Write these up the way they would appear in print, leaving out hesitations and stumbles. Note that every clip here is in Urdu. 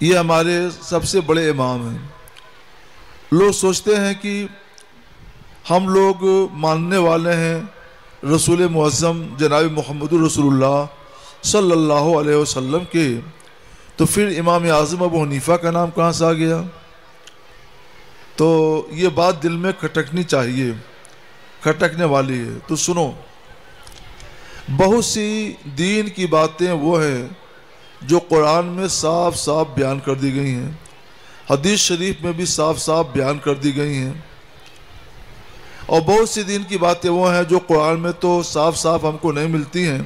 یہ ہمارے سب سے بڑے امام ہیں۔ لوگ سوچتے ہیں کہ ہم لوگ ماننے والے ہیں رسول معظم جناب محمد رسول اللہ صلی اللہ علیہ وسلم کے، تو پھر امام اعظم ابو حنیفہ کا نام کہاں سے آ گیا؟ تو یہ بات دل میں کھٹکنی چاہیے، کھٹکنے والی ہے۔ تو سنو، بہت سی دین کی باتیں وہ ہیں جو قرآن میں صاف صاف بیان کر دی گئی ہیں، حدیث شریف میں بھی صاف صاف بیان کر دی گئی ہیں، اور بہت سی دین کی باتیں وہ ہیں جو قرآن میں تو صاف صاف ہم کو نہیں ملتی ہیں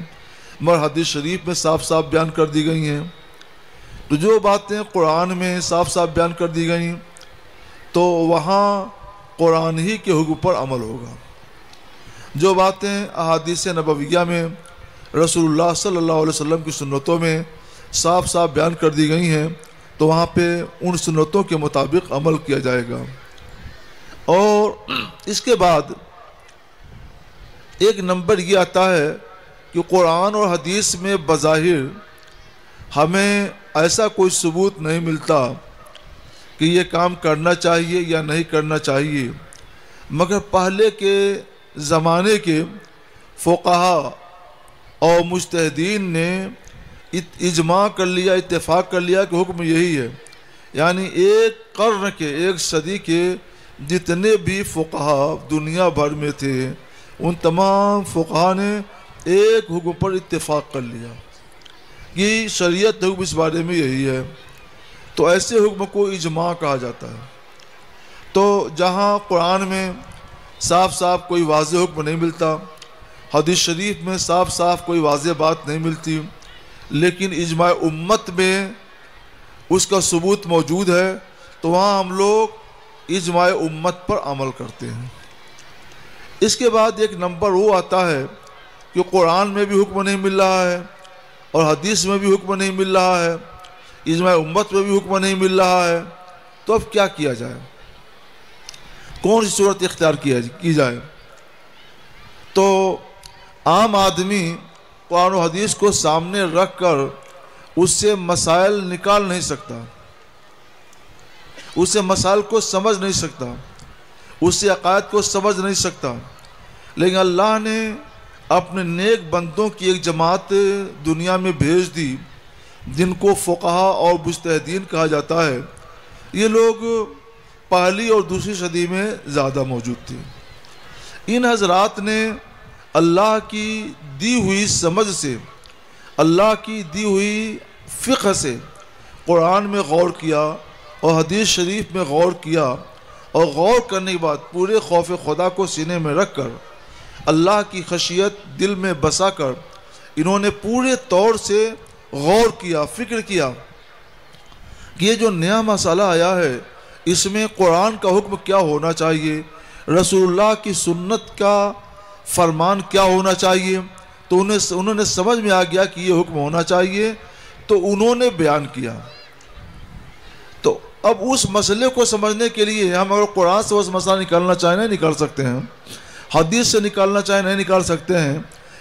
مگر حدیث شریف میں صاف صاف بیان کر دی گئی ہیں۔ تو جو باتیں قرآن میں صاف صاف بیان کر دی گئیں تو وہاں قرآن ہی کے حکم پر عمل ہوگا۔ جو باتیں احادیث نبویہ میں رسول اللہ صلی اللہ علیہ وسلم کی سنتوں میں صاف صاف بیان کر دی گئی ہیں تو وہاں پہ ان سنتوں کے مطابق عمل کیا جائے گا۔ اور اس کے بعد ایک نمبر یہ آتا ہے کہ قرآن اور حدیث میں بظاہر ہمیں ایسا کوئی ثبوت نہیں ملتا کہ یہ کام کرنا چاہیے یا نہیں کرنا چاہیے، مگر پہلے کے زمانے کے فقہا اور مجتہدین نے اجماع کر لیا، اتفاق کر لیا کہ حکم یہی ہے۔ یعنی ایک قرن کے، ایک صدی کے جتنے بھی فقہا دنیا بھر میں تھے ان تمام فقہا نے ایک حکم پر اتفاق کر لیا کہ شریعت حکم اس بارے میں یہی ہے۔ تو ایسے حکم کو اجماع کہا جاتا ہے۔ تو جہاں قرآن میں صاف صاف کوئی واضح حکم نہیں ملتا، حدیث شریف میں صاف صاف کوئی واضح بات نہیں ملتی، لیکن اجماع امت میں اس کا ثبوت موجود ہے، تو وہاں ہم لوگ اجماع امت پر عمل کرتے ہیں۔ اس کے بعد ایک نمبر وہ آتا ہے کہ قرآن میں بھی حکم نہیں مل رہا ہے اور حدیث میں بھی حکم نہیں مل رہا ہے، اجماع امت میں بھی حکم نہیں مل رہا ہے، تو اب کیا کیا جائے؟ کون سی صورت اختیار کی جائے؟ تو عام آدمی قرآن و حدیث کو سامنے رکھ کر اس سے مسائل نکال نہیں سکتا، اس سے مسائل کو سمجھ نہیں سکتا، اس سے عقائد کو سمجھ نہیں سکتا، لیکن اللہ نے اپنے نیک بندوں کی ایک جماعت دنیا میں بھیج دی جن کو فقہا اور مجتہدین کہا جاتا ہے۔ یہ لوگ پہلی اور دوسری صدی میں زیادہ موجود تھے۔ ان حضرات نے اللہ کی دی ہوئی سمجھ سے، اللہ کی دی ہوئی فقہ سے قرآن میں غور کیا اور حدیث شریف میں غور کیا، اور غور کرنے کے بعد پورے خوف خدا کو سینے میں رکھ کر، اللہ کی خشیت دل میں بسا کر، انہوں نے پورے طور سے غور کیا، فکر کیا کہ یہ جو نیا مسئلہ آیا ہے اس میں قرآن کا حکم کیا ہونا چاہیے، رسول اللہ کی سنت کا فرمان کیا ہونا چاہیے۔ تو انہوں نے سمجھ میں آ گیا کہ یہ حکم ہونا چاہیے، تو انہوں نے بیان کیا۔ تو اب اس مسئلے کو سمجھنے کے لیے ہم اگر قرآن سے اس مسئلہ نکالنا چاہیں نہیں نکال سکتے ہیں، حدیث سے نکالنا چاہیں نہیں نکال سکتے ہیں،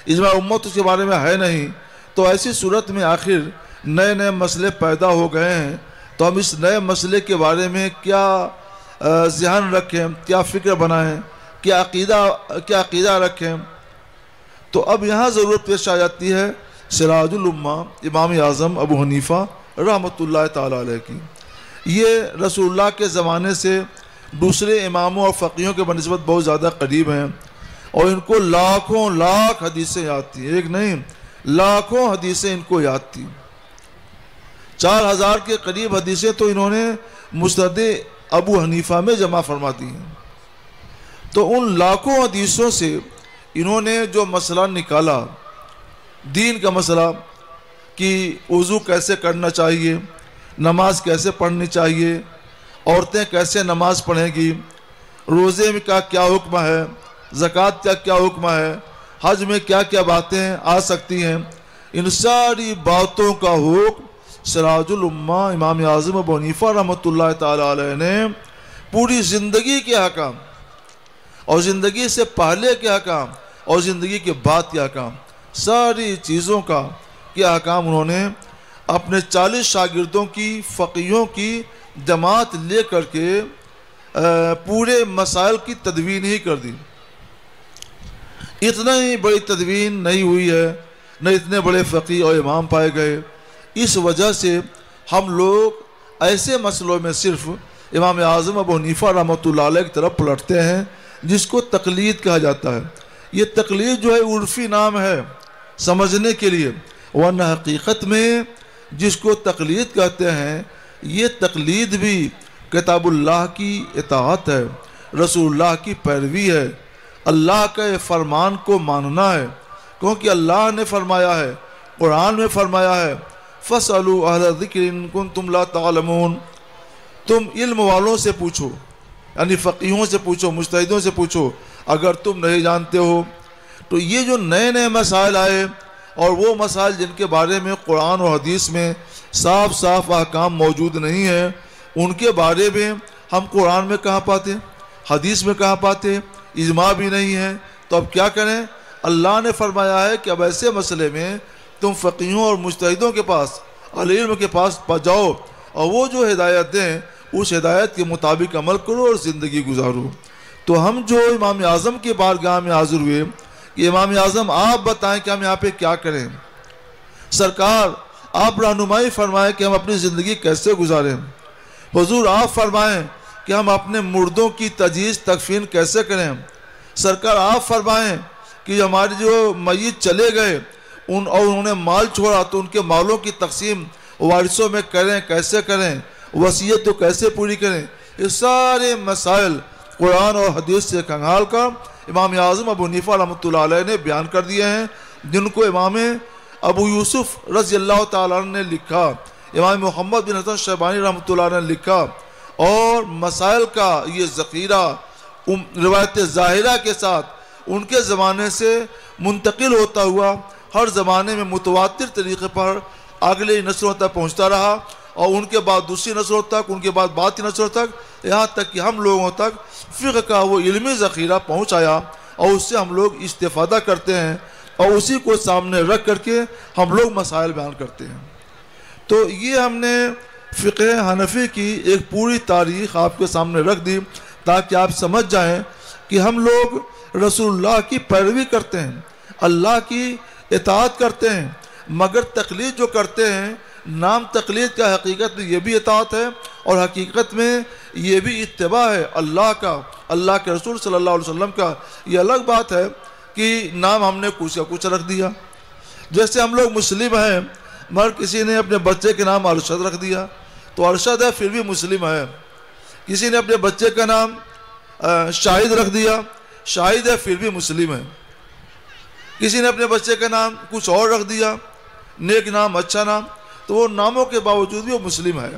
اجماع امت اس کے بارے میں ہے نہیں، تو ایسی صورت میں آخر نئے نئے مسئلے پیدا ہو گئے ہیں، تو ہم اس نئے مسئلے کے بارے میں کیا ذہن رکھیں، کیا فکر بنائیں، کیا عقیدہ رکھیں؟ تو اب یہاں ضرورت پیش آ جاتی ہے سراج الامہ امام اعظم ابو حنیفہ رحمۃ اللہ تعالی علیہ کی۔ یہ رسول اللہ کے زمانے سے دوسرے اماموں اور فقیہوں کے بنسبت بہت زیادہ قریب ہیں، اور ان کو لاکھوں لاکھ حدیثیں یاد تھیں، ایک نہیں لاکھوں حدیثیں ان کو یاد تھیں۔ 4000 کے قریب حدیثیں تو انہوں نے مسند ابو حنیفہ میں جمع فرما دی ہیں۔ تو ان لاکھوں حدیثوں سے انہوں نے جو مسئلہ نکالا، دین کا مسئلہ کہ وضو کیسے کرنا چاہیے، نماز کیسے پڑھنی چاہیے، عورتیں کیسے نماز پڑھیں گی، روزے میں کیا حکم ہے، زکوٰۃ کا کیا حکم ہے، حج میں کیا کیا باتیں آ سکتی ہیں، ان ساری باتوں کا حکم سراج الامہ امام اعظم ابو حنیفہ رحمۃ اللہ تعالی علیہ نے پوری زندگی کے احکام اور زندگی سے پہلے کے احکام اور زندگی کے بعد کے احکام، ساری چیزوں کا کیا احکام انہوں نے اپنے 40 شاگردوں کی فقیہوں کی جماعت لے کر کے پورے مسائل کی تدوین ہی کر دی. اتنا ہی بڑی تدوین نہیں ہوئی ہے، نہ اتنے بڑے فقیہ اور امام پائے گئے. اس وجہ سے ہم لوگ ایسے مسئلوں میں صرف امام اعظم ابو حنیفہ رحمۃ اللہ علیہ کی طرف پلٹتے ہیں جس کو تقلید کہا جاتا ہے. یہ تقلید جو ہے عرفی نام ہے سمجھنے کے لیے، ورنہ حقیقت میں جس کو تقلید کہتے ہیں یہ تقلید بھی کتاب اللہ کی اطاعت ہے، رسول اللہ کی پیروی ہے، اللہ کے فرمان کو ماننا ہے. کیونکہ اللہ نے فرمایا ہے، قرآن میں فرمایا ہے فَاسْأَلُوا أَهْلَ الذِّكْرِ إِن كُنتُمْ لَا تَعْلَمُونَ، تم علم والوں سے پوچھو، یعنی فقیہوں سے پوچھو، مجتہدوں سے پوچھو اگر تم نہیں جانتے ہو. تو یہ جو نئے نئے مسائل آئے اور وہ مسائل جن کے بارے میں قرآن و حدیث میں صاف صاف احکام موجود نہیں ہیں، ان کے بارے میں ہم قرآن میں کہاں پاتے، حدیث میں کہاں پاتے، اجماع بھی نہیں ہے. تو اب کیا کریں؟ اللہ نے فرمایا ہے کہ اب ایسے مسئلے میں تم فقیہوں اور مجتہدوں کے پاس، اہل علم کے پاس جاؤ اور وہ جو ہدایت دیں اس ہدایت کے مطابق عمل کرو اور زندگی گزارو. تو ہم جو امام اعظم کی بارگاہ میں حاضر ہوئے کہ امام اعظم آپ بتائیں کہ ہم یہاں پہ کیا کریں، سرکار آپ رہنمائی فرمائیں کہ ہم اپنی زندگی کیسے گزاریں، حضور آپ فرمائیں کہ ہم اپنے مردوں کی تجہیز تکفین کیسے کریں، سرکار آپ فرمائیں کہ ہمارے جو میت چلے گئے اور انہوں نے مال چھوڑا تو ان کے مالوں کی تقسیم وارثوں میں کریں، کیسے کریں، وصیت تو کیسے پوری کریں. یہ سارے مسائل قرآن اور حدیث سے کھنگال کر امام اعظم ابو حنیفہ رحمۃ اللہ علیہ نے بیان کر دیے ہیں، جن کو امام ابو یوسف رضی اللہ تعالیٰ عنہ نے لکھا، امام محمد بن حسن شیبانی رحمۃ اللہ علیہ نے لکھا. اور مسائل کا یہ ذخیرہ روایت ظاہرہ کے ساتھ ان کے زمانے سے منتقل ہوتا ہوا ہر زمانے میں متواتر طریقے پر اگلی نسلوں تک پہنچتا رہا، اور ان کے بعد دوسری نسلوں تک، ان کے بعد باقی نسلوں تک، یہاں تک کہ ہم لوگوں تک فقہ کا وہ علمی ذخیرہ پہنچ آیا اور اس سے ہم لوگ استفادہ کرتے ہیں اور اسی کو سامنے رکھ کر کے ہم لوگ مسائل بیان کرتے ہیں. تو یہ ہم نے فقہ حنفی کی ایک پوری تاریخ آپ کے سامنے رکھ دی تاکہ آپ سمجھ جائیں کہ ہم لوگ رسول اللہ کی پیروی کرتے ہیں، اللہ کی اطاعت کرتے ہیں، مگر تقلید جو کرتے ہیں نام تقلید کا، حقیقت میں یہ بھی اطاعت ہے اور حقیقت میں یہ بھی اتباع ہے اللہ کا، اللہ کے رسول صلی اللہ علیہ وسلم کا. یہ الگ بات ہے کہ نام ہم نے کچھ کا کچھ رکھ دیا. جیسے ہم لوگ مسلم ہیں مگر کسی نے اپنے بچے کے نام ارشد رکھ دیا تو ارشد ہے پھر بھی مسلم ہے. کسی نے اپنے بچے کا نام شاہد رکھ دیا، شاہد ہے پھر بھی مسلم ہے. کسی نے اپنے بچے کا نام کچھ اور رکھ دیا، نیک نام، اچھا نام، تو وہ ناموں کے باوجود بھی وہ مسلم ہے.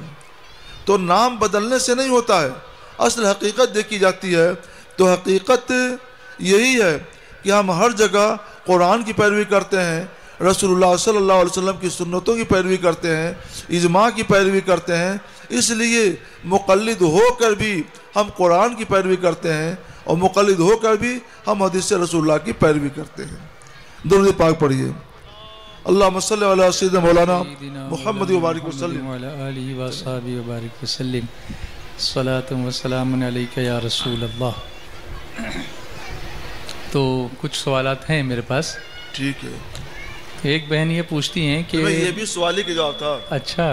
تو نام بدلنے سے نہیں ہوتا ہے، اصل حقیقت دیکھی جاتی ہے. تو حقیقت یہی ہے کہ ہم ہر جگہ قرآن کی پیروی کرتے ہیں، رسول اللہ صلی اللہ علیہ وسلم کی سنتوں کی پیروی کرتے ہیں، اجماع کی پیروی کرتے ہیں. اس لیے مقلد ہو کر بھی ہم قرآن کی پیروی کرتے ہیں اور مقلد ہو کر بھی ہم حدیث رسول اللہ کی پیروی کرتے ہیں. درود پاک پڑھیے. اللہم صلی علی سیدنا مولانا محمد وبارک وسلم وعلی آلہ وصحبہ وبارک وسلم. صلاۃ و سلام علیک یا رسول اللہ. تو کچھ سوالات ہیں میرے پاس. ٹھیک ہے. ایک بہن یہ پوچھتی ہیں کہ یہ بھی سوالی کا جواب تھا. اچھا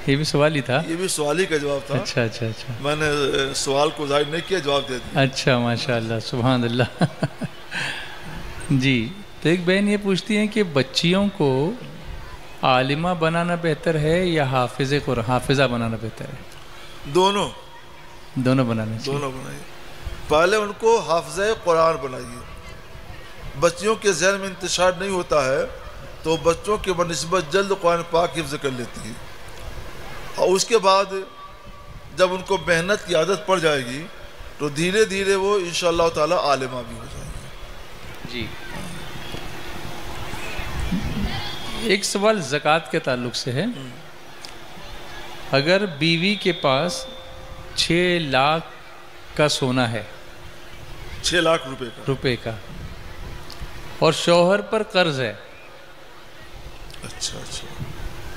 یہ بھی سوال ہی تھا. یہ بھی سوالی کا جواب تھا. اچھا اچھا اچھا. میں نے سوال کو ظاہر نہیں کیا، جواب دے دیا. اچھا ماشاء اللہ، سبحان اللہ. جی تو ایک بہن یہ پوچھتی ہیں کہ بچیوں کو عالمہ بنانا بہتر ہے یا حافظہ بنانا بہتر ہے؟ دونوں بنانا چاہیے. دونوں بنائیے. پہلے ان کو حافظہ قرآن بنائیے. بچیوں کے ذہن میں انتشار نہیں ہوتا ہے تو بچوں کے بنسبت جلد قرآن پاک حفظ کر لیتی ہے، اور اس کے بعد جب ان کو محنت کی عادت پڑ جائے گی تو دھیرے دھیرے وہ انشاءاللہ تعالی عالمہ بھی ہو جائے گی. جی ایک سوال زکوٰۃ کے تعلق سے ہے. اگر بیوی کے پاس 6 لاکھ کا سونا ہے، 6 لاکھ روپے کا اور شوہر پر قرض ہے اچھا اچھا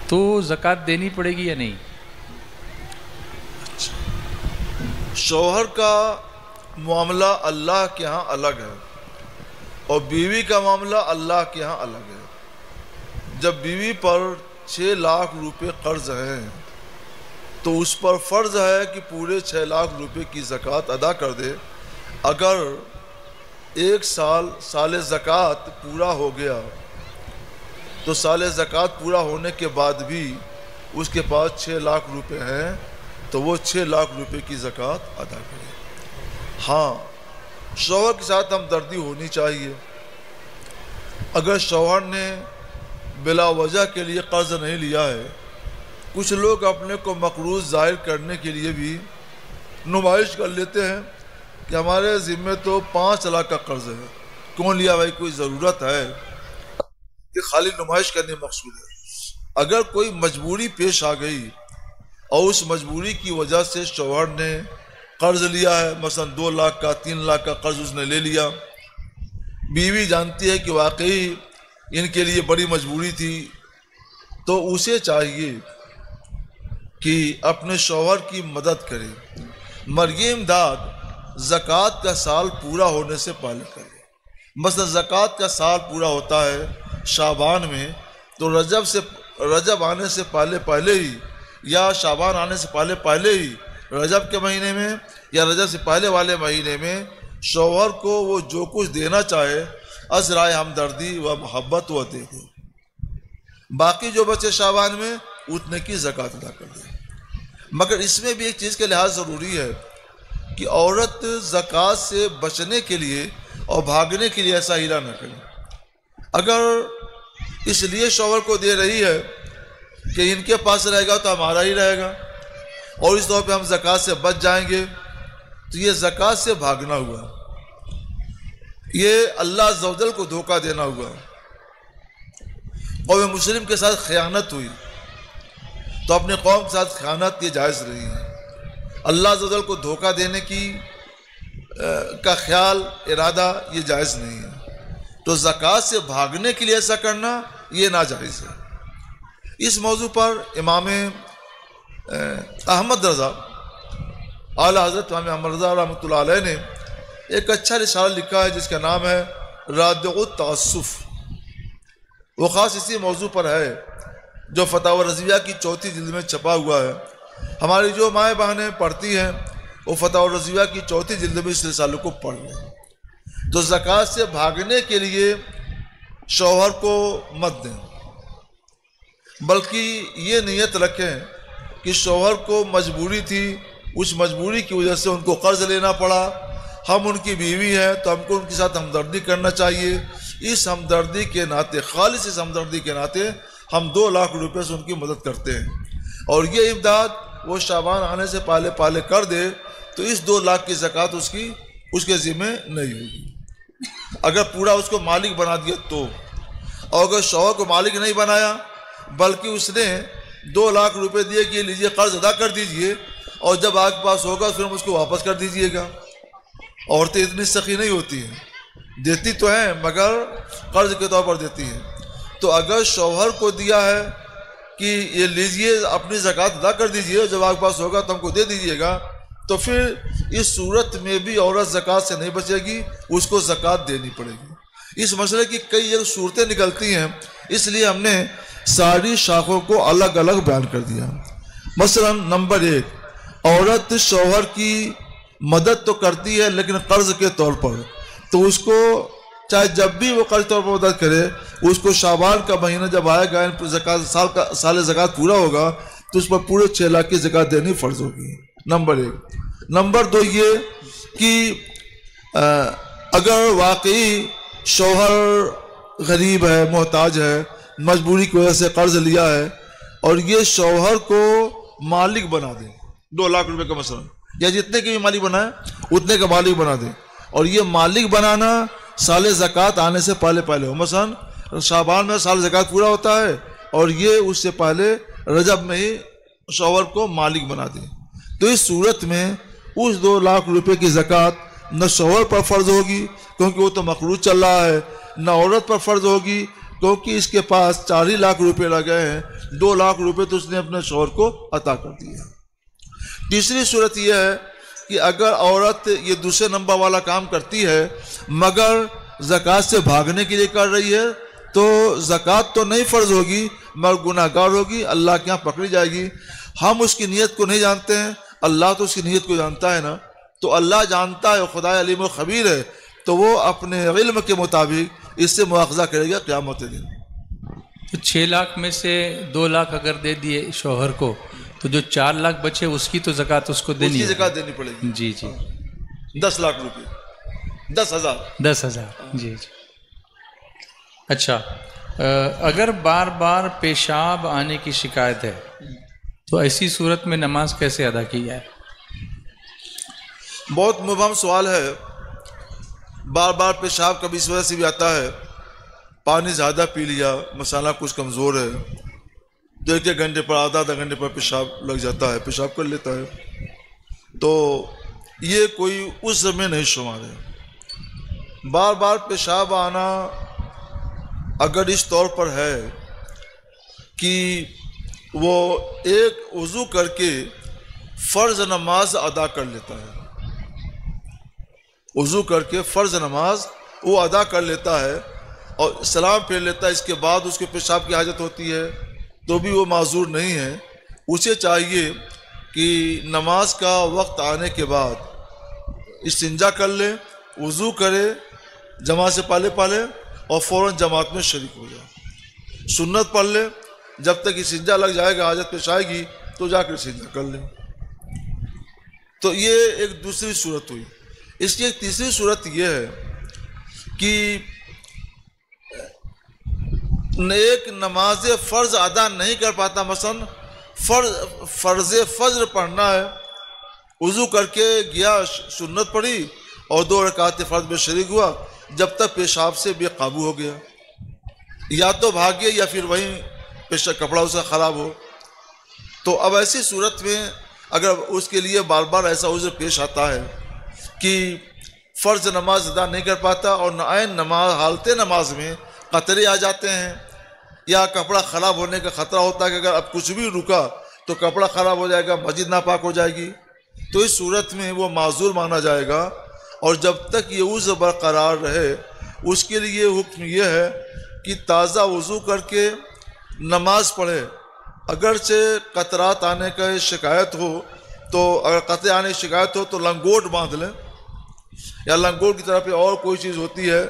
تو زکوٰۃ دینی پڑے گی یا نہیں؟ شوہر کا معاملہ اللہ کے ہاں الگ ہے اور بیوی کا معاملہ اللہ کے ہاں الگ ہے. جب بیوی پر 6 لاکھ روپے قرض ہیں تو اس پر فرض ہے کہ پورے 6 لاکھ روپے کی زکوٰۃ ادا کر دے. اگر 1 سال زکوٰۃ پورا ہو گیا تو سال زکوٰۃ پورا ہونے کے بعد بھی اس کے پاس 6 لاکھ روپے ہیں تو وہ 6 لاکھ روپے کی زکوٰۃ ادا کرے. ہاں شوہر کے ساتھ ہمدردی ہونی چاہیے. اگر شوہر نے بلا وجہ کے لیے قرض نہیں لیا ہے، کچھ لوگ اپنے کو مقروض ظاہر کرنے کے لیے بھی نمائش کر لیتے ہیں کہ ہمارے ذمے تو 5 لاکھ کا قرض ہے. کون لیا بھائی؟ کوئی ضرورت ہے کہ خالی نمائش کرنے مقصود ہے. اگر کوئی مجبوری پیش آ گئی اور اس مجبوری کی وجہ سے شوہر نے قرض لیا ہے، مثلا 2 لاکھ کا 3 لاکھ کا قرض اس نے لے لیا، بیوی جانتی ہے کہ واقعی ان کے لیے بڑی مجبوری تھی، تو اسے چاہیے کہ اپنے شوہر کی مدد کرے. یہ امداد زکوٰۃ کا سال پورا ہونے سے پہلے کرے. مثلا زکوٰۃ کا سال پورا ہوتا ہے شعبان میں، تو رجب آنے سے پہلے ہی یا شعبان آنے سے پہلے ہی رجب کے مہینے میں یا رجب سے پہلے والے مہینے میں شوہر کو وہ جو کچھ دینا چاہے از رائے ہمدردی و محبت وہ دے دے. باقی جو بچے شعبان میں اتنے کی زکوٰۃ ادا کر دے. مگر اس میں بھی ایک چیز کا لحاظ ضروری ہے کہ عورت زکوٰۃ سے بچنے کے لیے اور بھاگنے کے لیے ایسا ہیلا نہ کرے. اگر اس لیے شوہر کو دے رہی ہے کہ ان کے پاس رہے گا تو ہمارا ہی رہے گا اور اس طور پہ ہم زکوٰۃ سے بچ جائیں گے، تو یہ زکوٰۃ سے بھاگنا ہوا، یہ اللہ عز و جل کو دھوکہ دینا ہوا. قوم مسلم کے ساتھ خیانت ہوئی تو اپنے قوم کے ساتھ خیانت یہ جائز رہی ہے. اللہ عز و جل کو دھوکہ دینے کا خیال ارادہ یہ جائز نہیں ہے. تو زکوٰۃ سے بھاگنے کے لیے ایسا کرنا یہ ناجائز ہے. اس موضوع پر امام احمد رضا اعلیٰ حضرت امام احمد رضا رحمۃ اللہ علیہ نے ایک اچھا رسالہ لکھا ہے جس کا نام ہے رادع التعسف. وہ خاص اسی موضوع پر ہے جو فتاوی رضویہ کی 4تھی جلد میں چھپا ہوا ہے. ہماری جو مائیں بہنیں پڑھتی ہیں وہ فتاوی رضویہ کی 4تھی جلد میں اس رسالے کو پڑھ لیں. تو زکوٰۃ سے بھاگنے کے لیے شوہر کو مت دیں، بلکہ یہ نیت رکھیں کہ شوہر کو مجبوری تھی، اس مجبوری کی وجہ سے ان کو قرض لینا پڑا، ہم ان کی بیوی ہیں تو ہم کو ان کے ساتھ ہمدردی کرنا چاہیے. اس ہمدردی کے ناطے، خالص اس ہمدردی کے ناطے ہم 2 لاکھ روپے سے ان کی مدد کرتے ہیں. اور یہ امداد وہ شعبان آنے سے پہلے کر دے تو اس 2 لاکھ کی زکوٰۃ اس کے ذمہ نہیں ہوگی. اگر پورا اس کو مالک بنا دیا تو، اور اگر شوہر کو مالک نہیں بنایا بلکہ اس نے 2 لاکھ روپے دیے کہ لیجیے قرض ادا کر دیجئے اور جب آپ کے پاس ہوگا پھر ہم اس کو واپس کر دیجئے گا. عورتیں اتنی سخی نہیں ہوتی ہیں، دیتی تو ہیں مگر قرض کے طور پر دیتی ہیں. تو اگر شوہر کو دیا ہے کہ یہ لیجئے اپنی زکوٰۃ ادا کر دیجئے، جب آپ کے پاس ہوگا تو ہم کو دے دیجئے گا، تو پھر اس صورت میں بھی عورت زکوٰۃ سے نہیں بچے گی، اس کو زکوٰۃ دینی پڑے گی. اس مسئلے کی کئی صورتیں نکلتی ہیں، اس لیے ہم نے ساری شاخوں کو الگ الگ بیان کر دیا. مثلا نمبر 1، عورت شوہر کی مدد تو کرتی ہے لیکن قرض کے طور پر، تو اس کو چاہے جب بھی وہ قرض طور پر مدد کرے، اس کو شعبان کا مہینہ جب آئے گا، سال زکوٰۃ پورا ہوگا تو اس پر پورے 6 لاکھ کی زکوٰۃ دینی فرض ہوگی. نمبر 1. نمبر 2 یہ کہ اگر واقعی شوہر غریب ہے، محتاج ہے، مجبوری کی وجہ سے قرض لیا ہے اور یہ شوہر کو مالک بنا دے 2 لاکھ روپے کا، مثلا یا جتنے کے بھی مالک بنائے اتنے کا مالک بنا دے، اور یہ مالک بنانا سال زکوٰۃ آنے سے پہلے ہو. مثلا شعبان میں سال زکوٰۃ پورا ہوتا ہے اور یہ اس سے پہلے رجب میں ہی شوہر کو مالک بنا دے. تو اس صورت میں اس 2 لاکھ روپے کی زکوٰۃ نہ شوہر پر فرض ہوگی کیونکہ وہ تو مقروض چل رہا ہے، نہ عورت پر فرض ہوگی، کیونکہ اس کے پاس 4 لاکھ روپے لگے ہیں، 2 لاکھ روپے تو اس نے اپنے شوہر کو عطا کر دیے۔ تیسری صورت یہ ہے کہ اگر عورت یہ دوسرے نمبر والا کام کرتی ہے مگر زکوٰۃ سے بھاگنے کے لیے کر رہی ہے تو زکوٰۃ تو نہیں فرض ہوگی مگر گناہ گار ہوگی، اللہ کے یہاں پکڑی جائے گی۔ ہم اس کی نیت کو نہیں جانتے ہیں، اللہ تو اس کی نیت کو جانتا ہے نا، تو اللہ جانتا ہے، خدا علیم و خبیر ہے، تو وہ اپنے علم کے مطابق اس سے مواخذہ کرے گا قیامت دن۔ تو 6 لاکھ میں سے 2 لاکھ اگر دے دیے شوہر کو تو جو 4 لاکھ بچے اس کی تو زکوٰۃ اس کو دینی اس کی زکوٰۃ دینی پڑے گی۔ جی جی 10 لاکھ روپے، 10,000۔ 10,000 جی جی۔ اچھا، اگر بار بار پیشاب آنے کی شکایت ہے تو ایسی صورت میں نماز کیسے ادا کی جائے؟ بہت مبہم سوال ہے۔ بار بار پیشاب کبھی اس وجہ سے بھی آتا ہے پانی زیادہ پی لیا، مسالہ کچھ کمزور ہے تو 1 گھنٹے پر آدھا گھنٹے پر پیشاب لگ جاتا ہے، پیشاب کر لیتا ہے، تو یہ کوئی اس زمین نہیں شمار ہے۔ بار بار پیشاب آنا اگر اس طور پر ہے کہ وہ ایک وضو کر کے فرض نماز ادا کر لیتا ہے، وضو کر کے فرض نماز وہ ادا کر لیتا ہے اور سلام پھیر لیتا ہے، اس کے بعد اس کو پیشاب کی حاجت ہوتی ہے تو بھی وہ معذور نہیں ہے۔ اسے چاہیے کہ نماز کا وقت آنے کے بعد استنجا کر لے، وضو کرے، جماعت سے پہلے اور فوراً جماعت میں شریک ہو جائے، سنت پڑھ لے، جب تک استنجا لگ جائے گا، حاجت پیش آئے گی تو جا کر استنجا کر لے۔ تو یہ ایک دوسری صورت ہوئی۔ اس کی ایک تیسری صورت یہ ہے کہ ایک نماز فرض ادا نہیں کر پاتا، مثلا فرض فجر پڑھنا ہے، وضو کر کے گیا، سنت پڑھی اور 2 رکعت فرض میں شریک ہوا، جب تک پیشاب سے بے قابو ہو گیا، یا تو بھاگے یا پھر وہیں کپڑا اسے خراب ہو، تو اب ایسی صورت میں اگر اس کے لیے بار بار ایسا عذر پیش آتا ہے کہ فرض نماز ادا نہیں کر پاتا اور عین نماز حالت نماز میں قطرے آ جاتے ہیں یا کپڑا خراب ہونے کا خطرہ ہوتا ہے کہ اگر اب کچھ بھی رکا تو کپڑا خراب ہو جائے گا، مسجد ناپاک ہو جائے گی، تو اس صورت میں وہ معذور مانا جائے گا، اور جب تک یہ عذر برقرار رہے اس کے لیے حکم یہ ہے کہ تازہ وضو کر کے نماز پڑھے، اگرچہ قطرات آنے کا شکایت ہو تو اگر قطرے آنے کی شکایت ہو تو لنگوٹ باندھ لیں، یا لنگوٹ کی طرح پہ اور کوئی چیز ہوتی ہے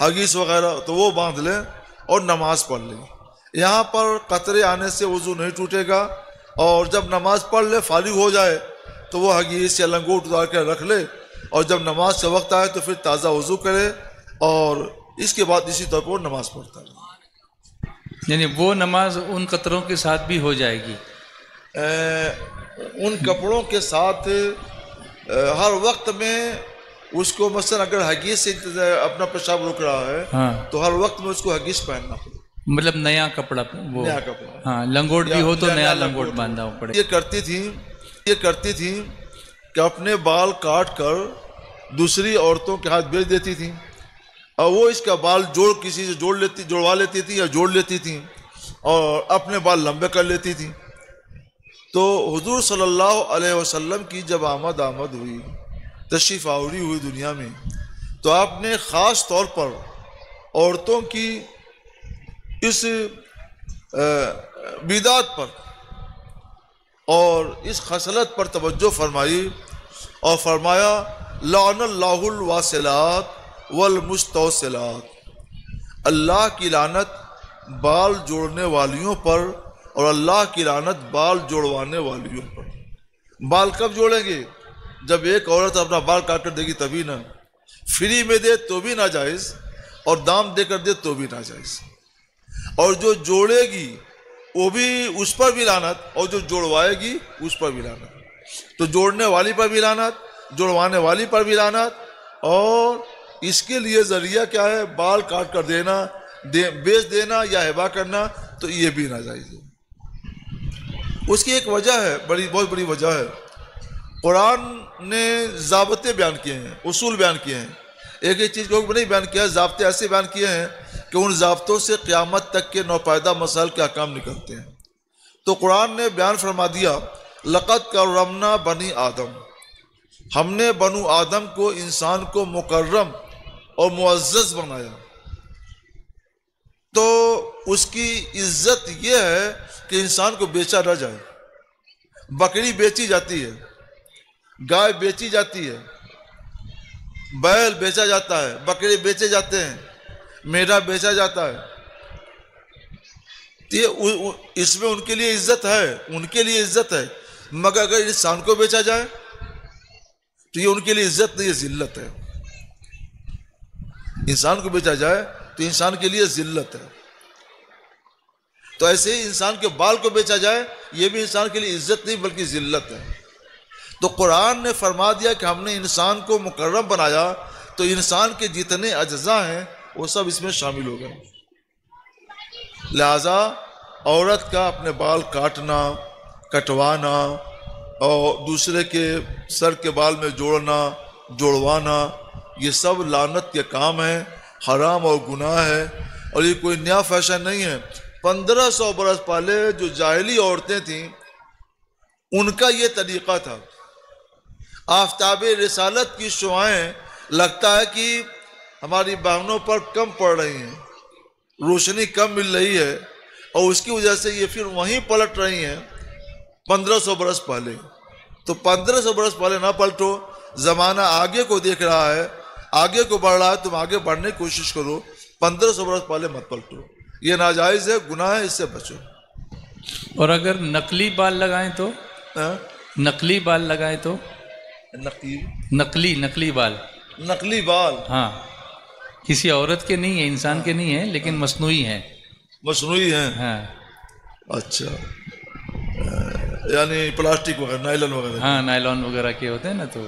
حگیس وغیرہ تو وہ باندھ لیں اور نماز پڑھ لیں۔ یہاں پر قطرے آنے سے وضو نہیں ٹوٹے گا، اور جب نماز پڑھ لے فارغ ہو جائے تو وہ حگیس یا لنگوٹ اتار کے رکھ لے، اور جب نماز کا وقت آئے تو پھر تازہ وضو کرے اور اس کے بعد اسی طور پر نماز پڑھتا ہے۔ یعنی وہ نماز ان قطروں کے ساتھ بھی ہو جائے گی؟ ان کپڑوں کے ساتھ ہر وقت میں اس کو مثلا اگر حگیس سے اپنا پیشاب رک رہا ہے تو ہر وقت میں اس کو حگیس پہننا پڑے، مطلب نیا کپڑا، وہ نیا کپڑا، ہاں لنگوٹ بھی ہو تو نیا لنگوٹ باندھنا پڑے۔ یہ کرتی تھی کہ اپنے بال کاٹ کر دوسری عورتوں کے ہاتھ بیچ دیتی تھی، اور وہ اس کا بال کسی سے جوڑوا لیتی تھی یا جوڑ لیتی تھی اور اپنے بال لمبے کر لیتی تھی۔ تو حضور صلی اللہ علیہ وسلم کی جب آمد ہوئی، تشریف آوری ہوئی دنیا میں، تو آپ نے خاص طور پر عورتوں کی اس بدعت پر اور اس خصلت پر توجہ فرمائی اور فرمایا لعن اللہ الواصلات والمستوصلات، اللہ کی لعنت بال جوڑنے والیوں پر اور اللہ کی لعنت بال جوڑوانے والیوں پر۔ بال کب جوڑیں گے؟ جب ایک عورت اپنا بال کاٹ کر دے گی تبھی نا، فری میں دے تو بھی ناجائز اور دام دے کر دے تو بھی ناجائز، اور جو جوڑے گی وہ بھی اس پر بھی لعنت اور جو جوڑوائے گی اس پر بھی لعنت۔ تو جوڑنے والی پر بھی لعنت، جوڑوانے والی پر بھی لعنت، اور اس کے لیے ذریعہ کیا ہے؟ بال کاٹ کر دینا، بیچ دینا یا ہبا کرنا، تو یہ بھی ناجائز ہے۔ اس کی ایک وجہ ہے، بہت بڑی وجہ ہے، قرآن نے ضابطے بیان کیے ہیں، اصول بیان کیے ہیں، ایک چیز کو نہیں بیان کیا ہے، ضابطے ایسے بیان کیے ہیں کہ ان ضابطوں سے قیامت تک کے نوپیدا مسائل کے احکام نکلتے ہیں۔ تو قرآن نے بیان فرما دیا لقد کرمنا بنی آدم، ہم نے بنو آدم کو، انسان کو مکرم اور معزز بنایا۔ تو اس کی عزت یہ ہے کہ انسان کو بیچا نہ جائے۔ بکری بیچی جاتی ہے، گائے بیچی جاتی ہے، بیل بیچا جاتا ہے، بکرے بیچے جاتے ہیں، میڑا بیچا جاتا ہے۔ اس میں ان کے لیے عزت ہے، ان کے لیے عزت ہے، مگر اگر انسان کو بیچا جائے تو یہ ان کے لیے عزت نہیں، یہ ذلت ہے۔ انسان کو بیچا جائے تو انسان کے لیے ذلت ہے۔ تو ایسے ہی انسان کے بال کو بیچا جائے یہ بھی انسان کے لیے عزت نہیں بلکہ ذلت ہے۔ تو قرآن نے فرما دیا کہ ہم نے انسان کو مکرم بنایا، تو انسان کے جتنے اجزاء ہیں وہ سب اس میں شامل ہو گئے۔ لہذا عورت کا اپنے بال کاٹنا، کٹوانا اور دوسرے کے سر کے بال میں جوڑنا، جوڑوانا، یہ سب لعنت کے کام ہیں، حرام اور گناہ ہے، اور یہ کوئی نیا فیشن نہیں ہے۔ 1500 برس پہلے جو جاہلی عورتیں تھیں ان کا یہ طریقہ تھا۔ آفتاب رسالت کی شعاعیں لگتا ہے کہ ہماری بہنوں پر کم پڑ رہی ہیں، روشنی کم مل رہی ہے، اور اس کی وجہ سے یہ پھر وہیں پلٹ رہی ہیں 1500 برس پہلے۔ تو 1500 برس پہلے نہ پلٹو، زمانہ آگے کو دیکھ رہا ہے، آگے کو بڑھ رہا ہے، تم آگے بڑھنے کی کوشش کرو، 1500 برس پہلے مت پلٹو، یہ ناجائز ہے، گناہ ہے، اس سے بچو۔ اور اگر نقلی بال لگائیں تو؟ نقلی بال لگائیں تو؟ نقلی بال، نقلی بال، ہاں، کسی عورت کے نہیں ہیں، انسان کے نہیں ہیں، لیکن مصنوعی ہیں، مصنوعی ہیں۔ ہاں اچھا، یعنی پلاسٹک وغیرہ، نائلن وغیرہ؟ ہاں، نائلون وغیرہ کے ہوتے ہیں نا، تو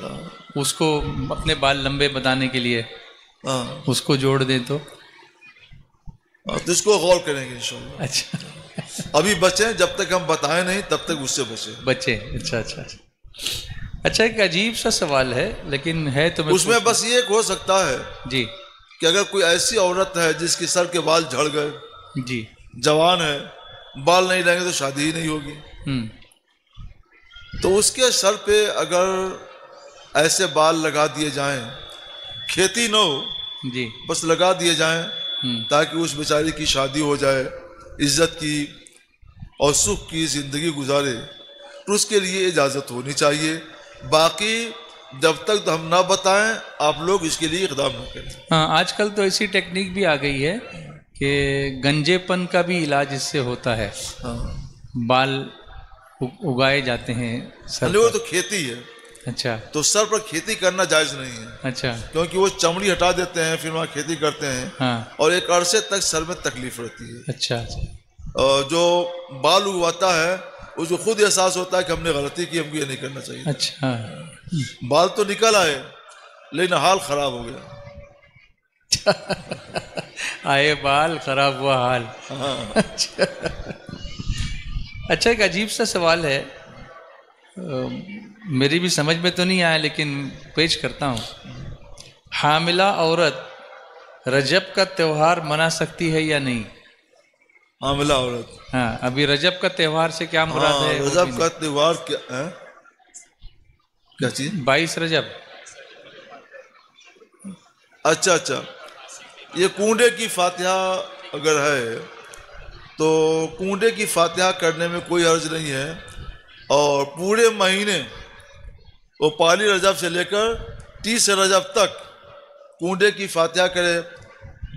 اس کو اپنے بال لمبے بنانے کے لیے اس کو جوڑ دیں تو اس کو غور کریں گے انشاءاللہ۔ اچھا، ابھی بچیں، جب تک ہم بتائیں نہیں تب تک اس سے بچیں۔ اچھا، ایک عجیب سا سوال ہے لیکن ہے تو اس میں بس یہ ہو سکتا ہے جی کہ اگر کوئی ایسی عورت ہے جس کے سر کے بال جھڑ گئے، جی، جوان ہے، بال نہیں رہیں گے تو شادی ہی نہیں ہوگی، تو اس کے سر پہ اگر ایسے بال لگا دیے جائیں، کھیتی نہ ہو جی، بس لگا دیے جائیں تاکہ اس بیچاری کی شادی ہو جائے، عزت کی اور سکھ کی زندگی گزارے، تو اس کے لیے اجازت ہونی چاہیے۔ باقی جب تک ہم نہ بتائیں آپ لوگ اس کے لیے اقدام نہ کریں۔ ہاں، آج کل تو ایسی ٹیکنیک بھی آ گئی ہے کہ گنجے پن کا بھی علاج اس سے ہوتا ہے، بال اگائے جاتے ہیں سر پر۔ وہ تو کھیتی ہے، اچھا، تو سر پر کھیتی کرنا جائز نہیں ہے، اچھا، کیونکہ وہ چمڑی ہٹا دیتے ہیں، پھر وہاں کھیتی کرتے ہیں، ہاں، اور ایک عرصے تک سر میں تکلیف رہتی ہے۔ اچھا، اور جو بال اگواتا ہے اس کو خود احساس ہوتا ہے کہ ہم نے غلطی کی، ہم کو یہ نہیں کرنا چاہیے۔ اچھا، بال تو نکل آئے لیکن حال خراب ہو گیا۔ آئے بال، خراب ہوا حال۔ اچھا، ایک عجیب سا سوال ہے، میری بھی سمجھ میں تو نہیں آیا لیکن پیش کرتا ہوں۔ حاملہ عورت رجب کا تہوار منا سکتی ہے یا نہیں؟ حاملہ عورت، ہاں، ابھی رجب کا تہوار سے کیا مراد ہے؟ رجب کا تہوار کیا چیز؟ 22 رجب۔ اچھا، یہ کنڈے کی فاتحہ اگر ہے تو کنڈے کی فاتحہ کرنے میں کوئی حرج نہیں ہے، اور پورے مہینے وہ پہلی رجب سے لے کر 30 رجب تک کنڈے کی فاتحہ کرے،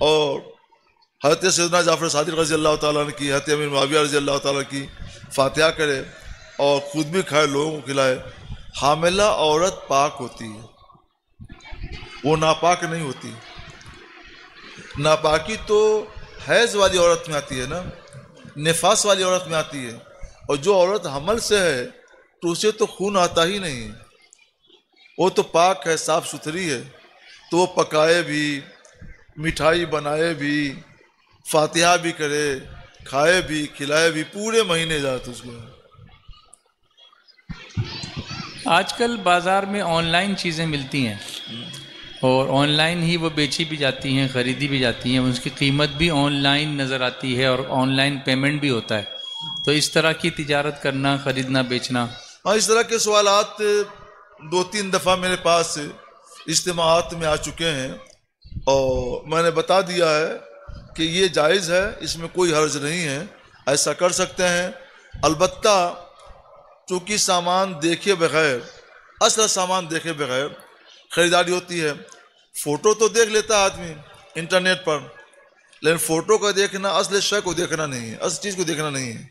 اور حضرت سیدنا جعفر صادق رضی اللہ تعالیٰ عنہ کی، حضرت امیر معاویہ رضی اللہ تعالیٰ کی فاتحہ کرے، اور خود بھی کھائے، لوگوں کو کھلائے۔ حاملہ عورت پاک ہوتی ہے، وہ ناپاک نہیں ہوتی۔ ناپاکی تو حیض والی عورت میں آتی ہے نا، نفاس والی عورت میں آتی ہے، اور جو عورت حمل سے ہے تو اسے تو خون آتا ہی نہیں، وہ تو پاک ہے، صاف ستھری ہے، تو وہ پکائے بھی، مٹھائی بنائے بھی، فاتحہ بھی کرے، کھائے بھی، کھلائے بھی، پورے مہینے جاتا اس کو۔ آج کل بازار میں آن لائن چیزیں ملتی ہیں، اور آن لائن ہی وہ بیچی بھی جاتی ہیں، خریدی بھی جاتی ہیں، اس کی قیمت بھی آن لائن نظر آتی ہے اور آن لائن پیمنٹ بھی ہوتا ہے، تو اس طرح کی تجارت کرنا، خریدنا بیچنا؟ ہاں، اس طرح کے سوالات 2-3 دفعہ میرے پاس اجتماعات میں آ چکے ہیں، اور میں نے بتا دیا ہے کہ یہ جائز ہے، اس میں کوئی حرج نہیں ہے، ایسا کر سکتے ہیں۔ البتہ چونکہ سامان دیکھے بغیر، اصل سامان دیکھے بغیر خریداری ہوتی ہے۔ فوٹو تو دیکھ لیتا ہے آدمی انٹرنیٹ پر، لیکن فوٹو کا دیکھنا اصل شے کو دیکھنا نہیں ہے، اصل چیز کو دیکھنا نہیں ہے۔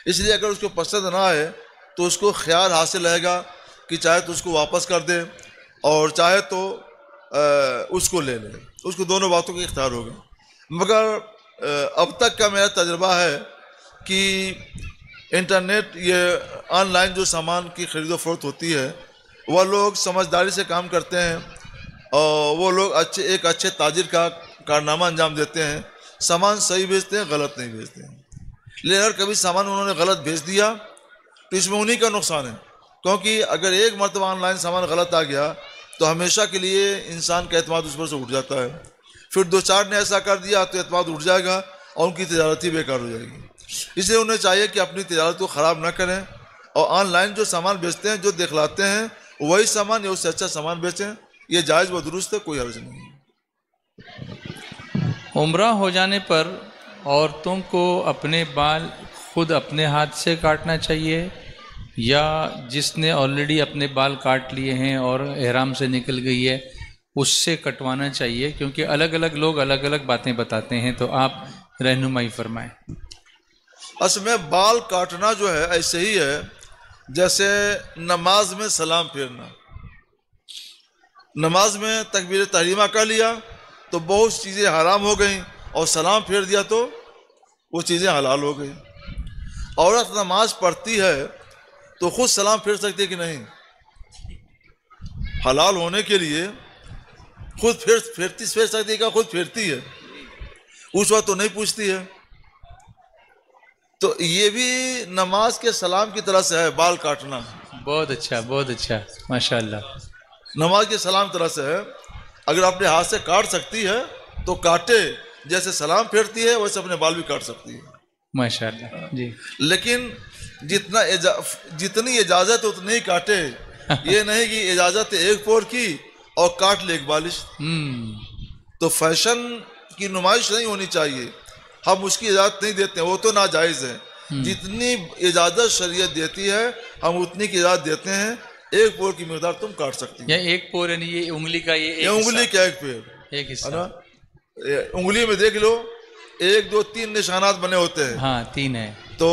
اس لیے اگر اس کو پسند نہ آئے تو اس کو خیال حاصل رہے گا کہ چاہے تو اس کو واپس کر دے اور چاہے تو اس کو لے لے، اس کو دونوں باتوں کا اختیار ہوگا۔ مگر اب تک کا میرا تجربہ ہے کہ انٹرنیٹ، یہ آن لائن جو سامان کی خرید و فروخت ہوتی ہے، وہ لوگ سمجھداری سے کام کرتے ہیں، اور وہ لوگ ایک اچھے تاجر کا کارنامہ انجام دیتے ہیں، سامان صحیح بیچتے ہیں، غلط نہیں بیچتے ہیں۔ لیکن اگر کبھی سامان انہوں نے غلط بھیج دیا تو اس میں انہی کا نقصان ہے، کیونکہ اگر ایک مرتبہ آن لائن سامان غلط آ گیا تو ہمیشہ کے لیے انسان کا اعتماد اس پر سے اٹھ جاتا ہے، پھر 2-4 نے ایسا کر دیا تو اعتماد اٹھ جائے گا اور ان کی تجارت ہی بیکار ہو جائے گی۔ اس لیے انہیں چاہیے کہ اپنی تجارت کو خراب نہ کریں، اور آن لائن جو سامان بیچتے ہیں، جو دکھلاتے ہیں وہی سامان یا اس سے اچھا سامان بیچیں، یہ جائز و درست ہے، کوئی حرج نہیں ہے۔ عمرہ ہو جانے پر عورتوں کو اپنے بال خود اپنے ہاتھ سے کاٹنا چاہیے، یا جس نے آلریڈی اپنے بال کاٹ لیے ہیں اور احرام سے نکل گئی ہے اس سے کٹوانا چاہیے؟ کیونکہ الگ الگ لوگ الگ الگ باتیں بتاتے ہیں، تو آپ رہنمائی فرمائیں۔ اصل میں بال کاٹنا جو ہے ایسے ہی ہے جیسے نماز میں سلام پھیرنا۔ نماز میں تکبیر تحریمہ کر لیا تو بہت چیزیں حرام ہو گئیں، اور سلام پھیر دیا تو وہ چیزیں حلال ہو گئی۔ عورت نماز پڑھتی ہے تو خود سلام پھیر سکتی ہے کہ نہیں؟ حلال ہونے کے لیے خود پھیر سکتی ہے کہ خود پھیرتی ہے؟ اس وقت تو نہیں پوچھتی ہے۔ تو یہ بھی نماز کے سلام کی طرح سے ہے، بال کاٹنا۔ بہت اچھا، بہت اچھا، ماشاءاللہ۔ نماز کے سلام طرح سے ہے، اگر اپنے ہاتھ سے کاٹ سکتی ہے تو کاٹے، جیسے سلام پھیرتی ہے ویسے اپنے بال بھی کاٹ سکتی ہے، ماشاءاللہ جی۔ لیکن جتنی اجازت اتنی ہی کاٹے، یہ نہیں کہ اجازت ایک پور کی اور کاٹ لے ایک بالش۔ تو فیشن کی نمائش نہیں ہونی چاہیے، ہم اس کی اجازت نہیں دیتے ہیں، وہ تو ناجائز ہے۔ جتنی اجازت شریعت دیتی ہے ہم اتنی کی اجازت دیتے ہیں، ایک پور کی مقدار تم کاٹ سکتی یا ایک پور یعنی یہ انگلی کا یہ انگلی کا ایک پیر، ایک حصہ، انگلی میں دیکھ لو 1 2 3 نشانات بنے ہوتے ہیں، ہاں 3 ہے، تو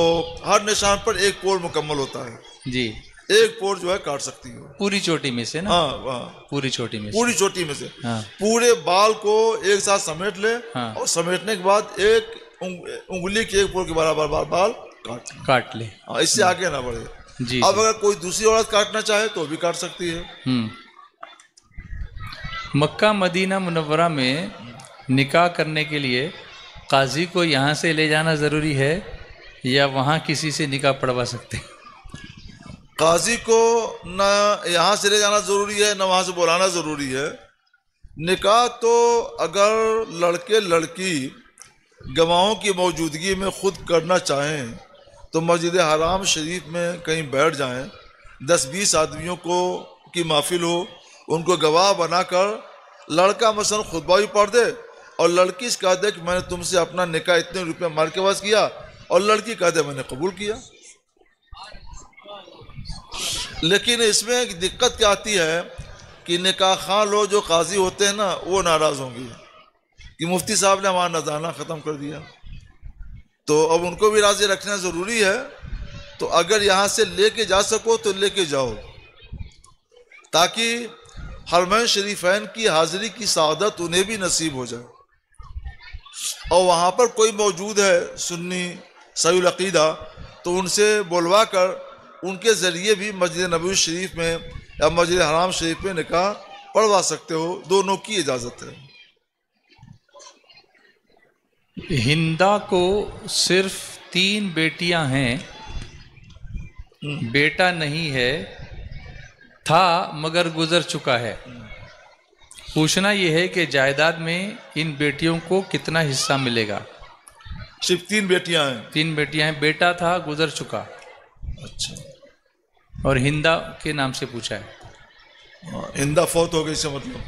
ہر نشان پر ایک پور مکمل ہوتا ہے، جی ایک پور جو ہے کاٹ سکتی ہو پوری چوٹی میں سے نا؟ ہاں، پوری چوٹی میں سے، پوری چوٹی میں سے ہاں پورے بال کو ایک ساتھ سمیٹ لے، ہاں، اور سمیٹنے کے بعد ایک انگلی کے ایک پور کے برابر بال کاٹ لے، اس سے آگے نہ بڑھے۔ جی اب اگر کوئی دوسری عورت کاٹنا چاہے تو بھی کاٹ سکتی ہے۔ مکہ مدینہ منورہ میں نکاح کرنے کے لیے قاضی کو یہاں سے لے جانا ضروری ہے یا وہاں کسی سے نکاح پڑھوا سکتے ہیں؟ قاضی کو نہ یہاں سے لے جانا ضروری ہے، نہ وہاں سے بلانا ضروری ہے۔ نکاح تو اگر لڑکے لڑکی گواہوں کی موجودگی میں خود کرنا چاہیں تو مسجد حرام شریف میں کہیں بیٹھ جائیں، 10-20 آدمیوں کی محفل ہو، ان کو گواہ بنا کر لڑکا مثلا خطبہ بھی پڑھ دے اور لڑکی اس کہہ دے کہ میں نے تم سے اپنا نکاح اتنے روپے مار کے واس کیا، اور لڑکی کہہ دے میں نے قبول کیا۔ لیکن اس میں ایک دقت کیا آتی ہے کہ نکاح خواہ لوگ جو قاضی ہوتے ہیں نا وہ ناراض ہوں گے کہ مفتی صاحب نے ہمارا نذرانہ ختم کر دیا، تو اب ان کو بھی راضی رکھنا ضروری ہے۔ تو اگر یہاں سے لے کے جا سکو تو لے کے جاؤ، تاکہ حرمین شریفین کی حاضری کی سعادت انہیں بھی نصیب ہو جائے، اور وہاں پر کوئی موجود ہے سنی صحیح العقیدہ تو ان سے بلوا کر ان کے ذریعے بھی مسجد نبوی شریف میں یا مسجد حرام شریف میں نکاح پڑھوا سکتے ہو، دونوں کی اجازت ہے۔ ہندا کو صرف 3 بیٹیاں ہیں، بیٹا نہیں ہے، تھا مگر گزر چکا ہے، پوچھنا یہ ہے کہ جائیداد میں ان بیٹیوں کو کتنا حصہ ملے گا؟ صرف 3 بیٹیاں ہیں؟ 3 بیٹیاں ہیں، بیٹا تھا گزر چکا، اچھا، اور ہندا کے نام سے پوچھا ہے۔ ہندا فوت ہو گئی، اس سے مطلب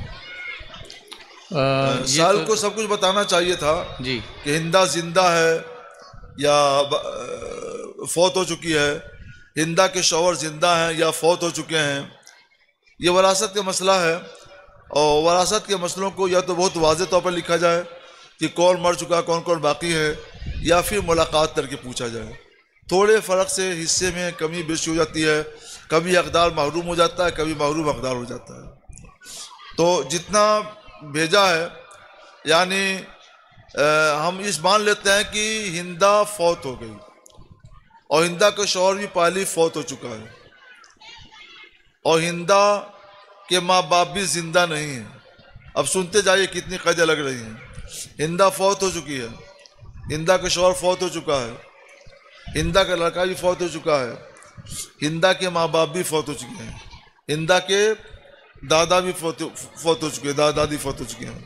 سال کو سب کچھ بتانا چاہیے تھا جی کہ ہندا زندہ ہے یا فوت ہو چکی ہے، ہندا کے شوہر زندہ ہیں یا فوت ہو چکے ہیں۔ یہ وراثت کا مسئلہ ہے، اور وراثت کے مسئلوں کو یا تو بہت واضح طور پر لکھا جائے کہ کون مر چکا، کون کون باقی ہے، یا پھر ملاقات کر کے پوچھا جائے۔ تھوڑے فرق سے حصے میں کمی بیشی ہو جاتی ہے، کبھی حقدار محروم ہو جاتا ہے، کبھی محروم حقدار ہو جاتا ہے۔ تو جتنا بھیجا ہے، یعنی ہم اس مان لیتے ہیں کہ ہندا فوت ہو گئی، اور ہندا کا شوہر بھی پہلے فوت ہو چکا ہے، اور ہندا کے ماں باپ بھی زندہ نہیں ہیں۔ اب سنتے جائیے کتنی قیدیں لگ رہی ہیں۔ ہندا فوت ہو چکی ہے، ہندا کا شوہر فوت ہو چکا ہے، ہندا کا لڑکا بھی فوت ہو چکا ہے، ہندا کے ماں باپ بھی فوت ہو چکے ہیں، ہندا کے دادا بھی فوت ہو چکے ہیں، دادی فوت ہو چکے ہیں۔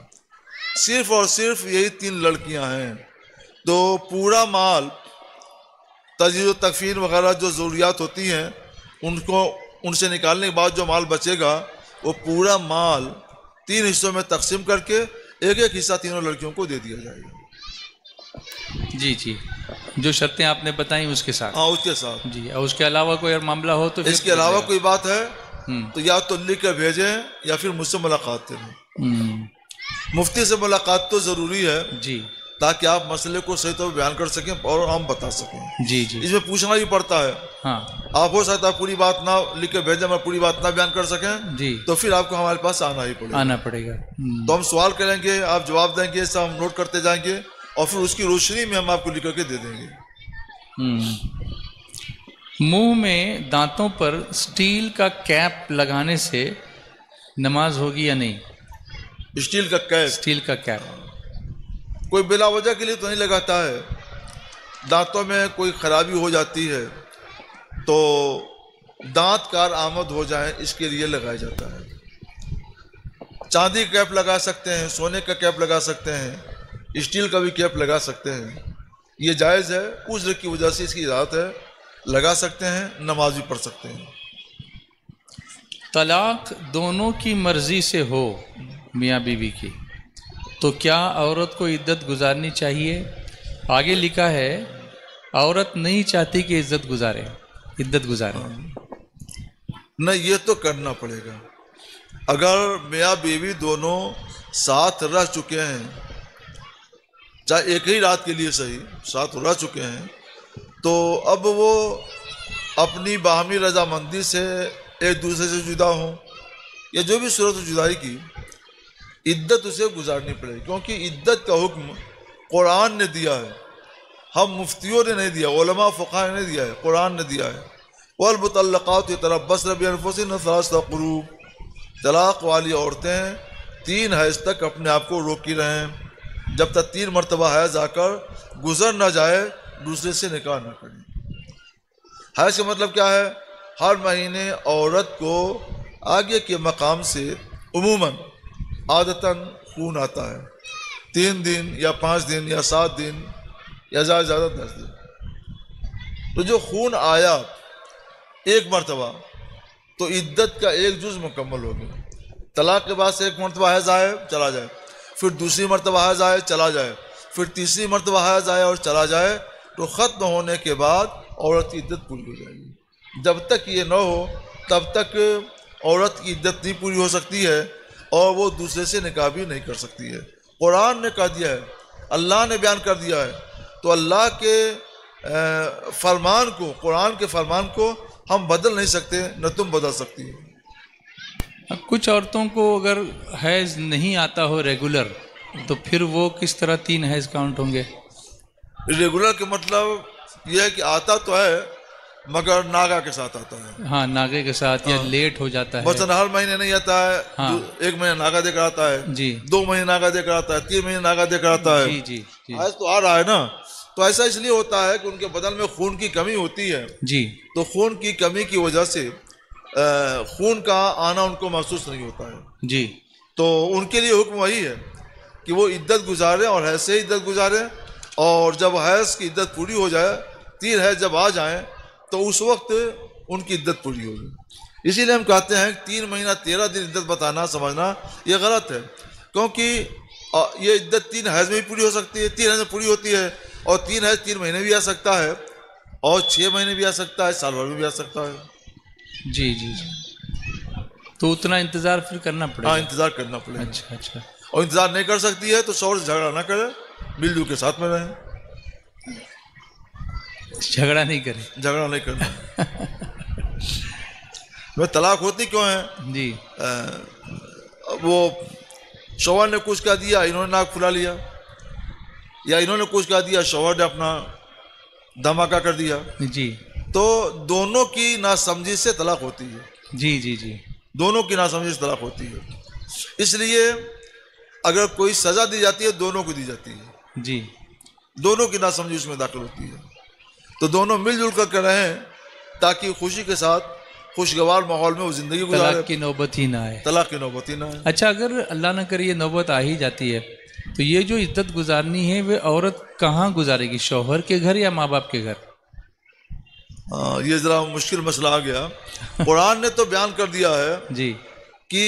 صرف اور صرف یہی 3 لڑکیاں ہیں۔ تو پورا مال، تجہیز و تکفین وغیرہ جو ضروریات ہوتی ہیں، ان سے نکالنے کے بعد جو مال بچے گا، وہ پورا مال 3 حصوں میں تقسیم کر کے ایک حصہ تینوں لڑکیوں کو دے دیا جائے گا۔ جی جی، جو شرطیں آپ نے بتائیں اس کے ساتھ؟ ہاں، اس کے ساتھ جی۔ اور اس کے علاوہ کوئی اور معاملہ ہو تو اس کے علاوہ کوئی بات ہے تو یا تو لکھ کے بھیجیں یا پھر مجھ سے ملاقات کریں۔ مفتی سے ملاقات تو ضروری ہے جی، تاکہ آپ مسئلے کو صحیح طور پر بیان کر سکیں اور ہم بتا سکیں۔ جی جی، اس میں پوچھنا بھی پڑتا ہے۔ ہاں آپ ہو سکتا ہے پوری بات نہ لکھ کے بھیجیں، میں پوری بات نہ بیان کر سکیں، جی، تو پھر آپ کو ہمارے پاس آنا ہی پڑے گا۔ آنا پڑے گا۔ تو ہم سوال کریں گے، آپ جواب دیں گے، سب ہم نوٹ کرتے جائیں گے، اور پھر اس کی روشنی میں ہم آپ کو لکھ کر کے دے دیں گے۔ منہ میں دانتوں پر سٹیل کا کیپ لگانے سے نماز ہوگی یا نہیں؟ اسٹیل کا کیپ، سٹیل کا کیپ کوئی بلا وجہ کے لیے تو نہیں لگاتا ہے۔ دانتوں میں کوئی خرابی ہو جاتی ہے تو دانت کار آمد ہو جائیں، اس کے لیے لگایا جاتا ہے۔ چاندی کا کیپ لگا سکتے ہیں، سونے کا کیپ لگا سکتے ہیں، اسٹیل کا بھی کیپ لگا سکتے ہیں، یہ جائز ہے۔ عذر کی وجہ سے اس کی اجازت ہے، لگا سکتے ہیں، نماز بھی پڑھ سکتے ہیں۔ طلاق دونوں کی مرضی سے ہو، میاں بیوی کی، تو کیا عورت کو عدت گزارنی چاہیے؟ آگے لکھا ہے عورت نہیں چاہتی کہ عدت گزارے۔ نہیں، یہ تو کرنا پڑے گا۔ اگر میاں بیوی دونوں ساتھ رہ چکے ہیں، چاہے ایک ہی رات کے لیے صحیح، ساتھ رہ چکے ہیں، تو اب وہ اپنی باہمی رضامندی سے ایک دوسرے سے جدا ہوں، یا جو بھی صورت جدائی کی، عدت اسے گزارنی پڑے گی، کیونکہ عدت کا حکم قرآن نے دیا ہے، ہم مفتیوں نے نہیں دیا، علماء فقہاء نے نہیں دیا ہے، قرآن نے دیا ہے۔ والمطلقات یتربصن بانفسهن ثلاثة قروء، طلاق والی عورتیں 3 حیض تک اپنے آپ کو روکی رہیں، جب تک 3 مرتبہ حیض آ کر گزر نہ جائے دوسرے سے نکاح نہ کریں۔ حیض کا مطلب کیا ہے؟ ہر مہینے عورت کو آگے کے مقام سے عموماً عادتاً خون آتا ہے، 3 دن یا 5 دن یا 7 دن یا زیادہ زیادہ 10 دن۔ تو جو خون آیا ایک مرتبہ تو عدت کا ایک جز مکمل ہو گیا۔ طلاق کے بعد سے ایک مرتبہ حیض آئے چلا جائے، پھر دوسری مرتبہ حیض آئے چلا جائے، پھر تیسری مرتبہ حیض آئے اور چلا جائے، تو ختم ہونے کے بعد عورت کی عدت پوری ہو جائے گی۔ جب تک یہ نہ ہو تب تک عورت کی عدت نہیں پوری ہو سکتی ہے، اور وہ دوسرے سے نکاح بھی نہیں کر سکتی ہے۔ قرآن نے کہہ دیا ہے، اللہ نے بیان کر دیا ہے، تو اللہ کے فرمان کو، قرآن کے فرمان کو ہم بدل نہیں سکتے، نہ تم بدل سکتی ہو۔ کچھ عورتوں کو اگر حیض نہیں آتا ہو ریگولر، تو پھر وہ کس طرح 3 حیض کاؤنٹ ہوں گے؟ ریگولر کا مطلب یہ ہے کہ آتا تو ہے مگر ناگا کے ساتھ آتا ہے۔ ہاں، ناگے کے ساتھ، یا لیٹ ہو جاتا ہے، مثلا ہر مہینے نہیں آتا ہے، 1 مہینہ ناگا دے کر آتا ہے، جی 2 مہینے ناگا دے کر آتا ہے، 3 مہینے ناگا دے کر آتا ہے۔ جی جی جی حیض تو آ رہا ہے نا، تو ایسا اس لیے ہوتا ہے کہ ان کے بدن میں خون کی کمی ہوتی ہے، جی تو خون کی کمی کی وجہ سے خون کا آنا ان کو محسوس نہیں ہوتا ہے۔ جی تو ان کے لیے حکم وہی ہے کہ وہ عدت گزاریں اور حیض سے عدت گزاریں، اور جب حیض کی عدت پوری ہو جائے، 3 حیض جب آ جائیں تو اس وقت ان کی عدت پوری ہوگی۔ اسی لیے ہم کہتے ہیں کہ 3 مہینہ 13 دن عدت بتانا سمجھنا یہ غلط ہے، کیونکہ یہ عدت 3 حیض میں بھی پوری ہو سکتی ہے، 3 حیض میں پوری ہوتی ہے، اور 3 حیض 3 مہینے بھی آ سکتا ہے، اور 6 مہینے بھی آ سکتا ہے، سال بھر میں بھی آ سکتا ہے۔ جی جی جی، تو اتنا انتظار پھر کرنا پڑے ہاں گا۔ انتظار کرنا پڑے گا، اچھا اچھا، اور انتظار نہیں کر سکتی ہے تو شوہر سے جھگڑا نہ کرے، مل جل کے ساتھ میں رہیں، جھگڑا نہیں کرے۔ جھگڑا نہیں کرنا۔ میں طلاق ہوتی کیوں ہے؟ جی وہ شوہر نے کچھ کہہ دیا، انہوں نے ناک پھلا لیا، یا انہوں نے کچھ کہہ دیا، شوہر نے اپنا دھماکہ کر دیا، جی تو دونوں کی ناسمجھی سے طلاق ہوتی ہے، جی جی جی دونوں کی ناسمجھی سے طلاق ہوتی ہے۔ اس لیے اگر کوئی سزا دی جاتی ہے دونوں کو دی جاتی ہے، جی، دونوں کی ناسمجھی اس میں داخل ہوتی ہے، تو دونوں مل جل کر رہیں تاکہ خوشی کے ساتھ خوشگوار ماحول میں وہ زندگی گزارے، طلاق کی نوبت ہی نہ آئے۔ طلاق کی نوبت ہی نہ آئے۔ اچھا، اگر اللہ نہ کرے یہ نوبت آ ہی جاتی ہے تو یہ جو عدت گزارنی ہے وہ عورت کہاں گزارے گی؟ شوہر کے گھر یا ماں باپ کے گھر؟ یہ ذرا مشکل مسئلہ آ گیا۔ قرآن نے تو بیان کر دیا ہے جی کہ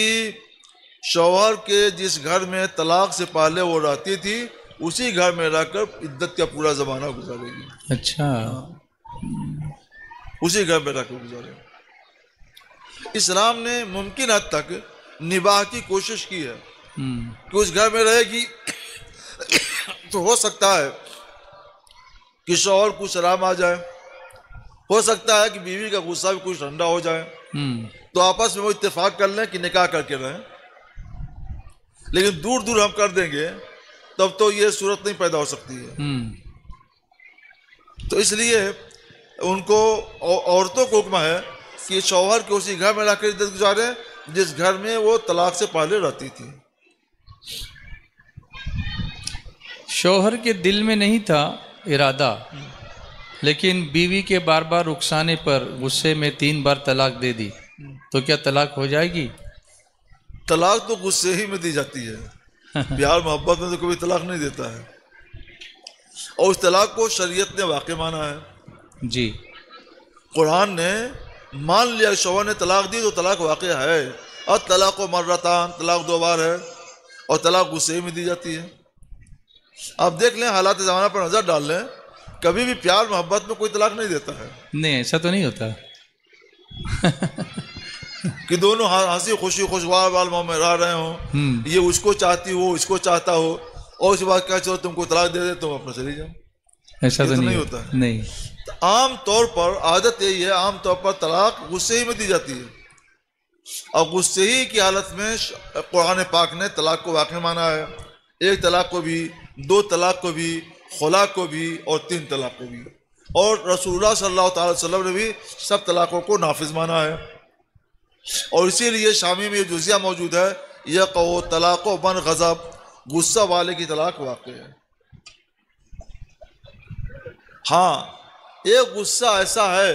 شوہر کے جس گھر میں طلاق سے پہلے وہ رہتی تھی اسی گھر میں رہ کر عدت کا پورا زمانہ گزارے گی، اچھا، اسی گھر میں رہ کر گزارے گی۔ اسلام نے ممکن حد تک نباہ کی کوشش کی ہے کہ اس گھر میں رہے گی تو ہو سکتا ہے کہ شوہر کو سلام آ جائے، ہو سکتا ہے کہ بیوی کا غصہ بھی کچھ ٹھنڈا ہو جائے، تو آپس میں وہ اتفاق کر لیں کہ نکاح کر کے رہیں۔ لیکن دور دور ہم کر دیں گے تب تو یہ صورت نہیں پیدا ہو سکتی ہے۔ تو اس لیے ان کو عورتوں کو حکم ہے کہ شوہر کے اسی گھر میں رہ کر عدت گزاریں جس گھر میں وہ طلاق سے پہلے رہتی تھی۔ شوہر کے دل میں نہیں تھا ارادہ، لیکن بیوی کے بار بار رخصانے پر غصے میں 3 بار طلاق دے دی، تو کیا طلاق ہو جائے گی؟ طلاق تو غصے ہی میں دی جاتی ہے، پیار محبت میں تو کبھی طلاق نہیں دیتا ہے، اور اس طلاق کو شریعت نے واقع مانا ہے۔ جی، قرآن نے مان لیا کہ شوہر نے طلاق دی تو طلاق واقع ہے، اور طلاق و مرتان، طلاق 2 بار ہے، اور طلاق غصے میں دی جاتی ہے۔ آپ دیکھ لیں، حالات زمانہ پر نظر ڈال لیں، کبھی بھی پیار محبت میں کوئی طلاق نہیں دیتا ہے نہیں، ایسا تو نہیں ہوتا کہ دونوں ہنسی خوشی خوشگوار ماحول میں رہ رہے ہوں، یہ اس کو چاہتی ہو، اس کو چاہتا ہو، اور اس کے بعد کہا چلو تم کو طلاق دے دے تم اپنا چلی جاؤ، ایسا تو نہیں ہوتا ہے۔ نہیں، عام طور پر عادت یہی ہے، عام طور پر طلاق غصے ہی میں دی جاتی ہے، اور غصے ہی کی حالت میں قرآن پاک نے طلاق کو واقع مانا ہے، 1 طلاق کو بھی، 2 طلاق کو بھی، خلا کو بھی، اور 3 طلاق کو بھی، اور رسول اللہ صلی اللہ تعالی وسلم نے بھی سب طلاقوں کو نافذ مانا ہے۔ اور اسی لیے شامی میں یہ جزیہ موجود ہے، یقع طلاق و من غضب، غصہ والے کی طلاق واقع ہے۔ ہاں، ایک غصہ ایسا ہے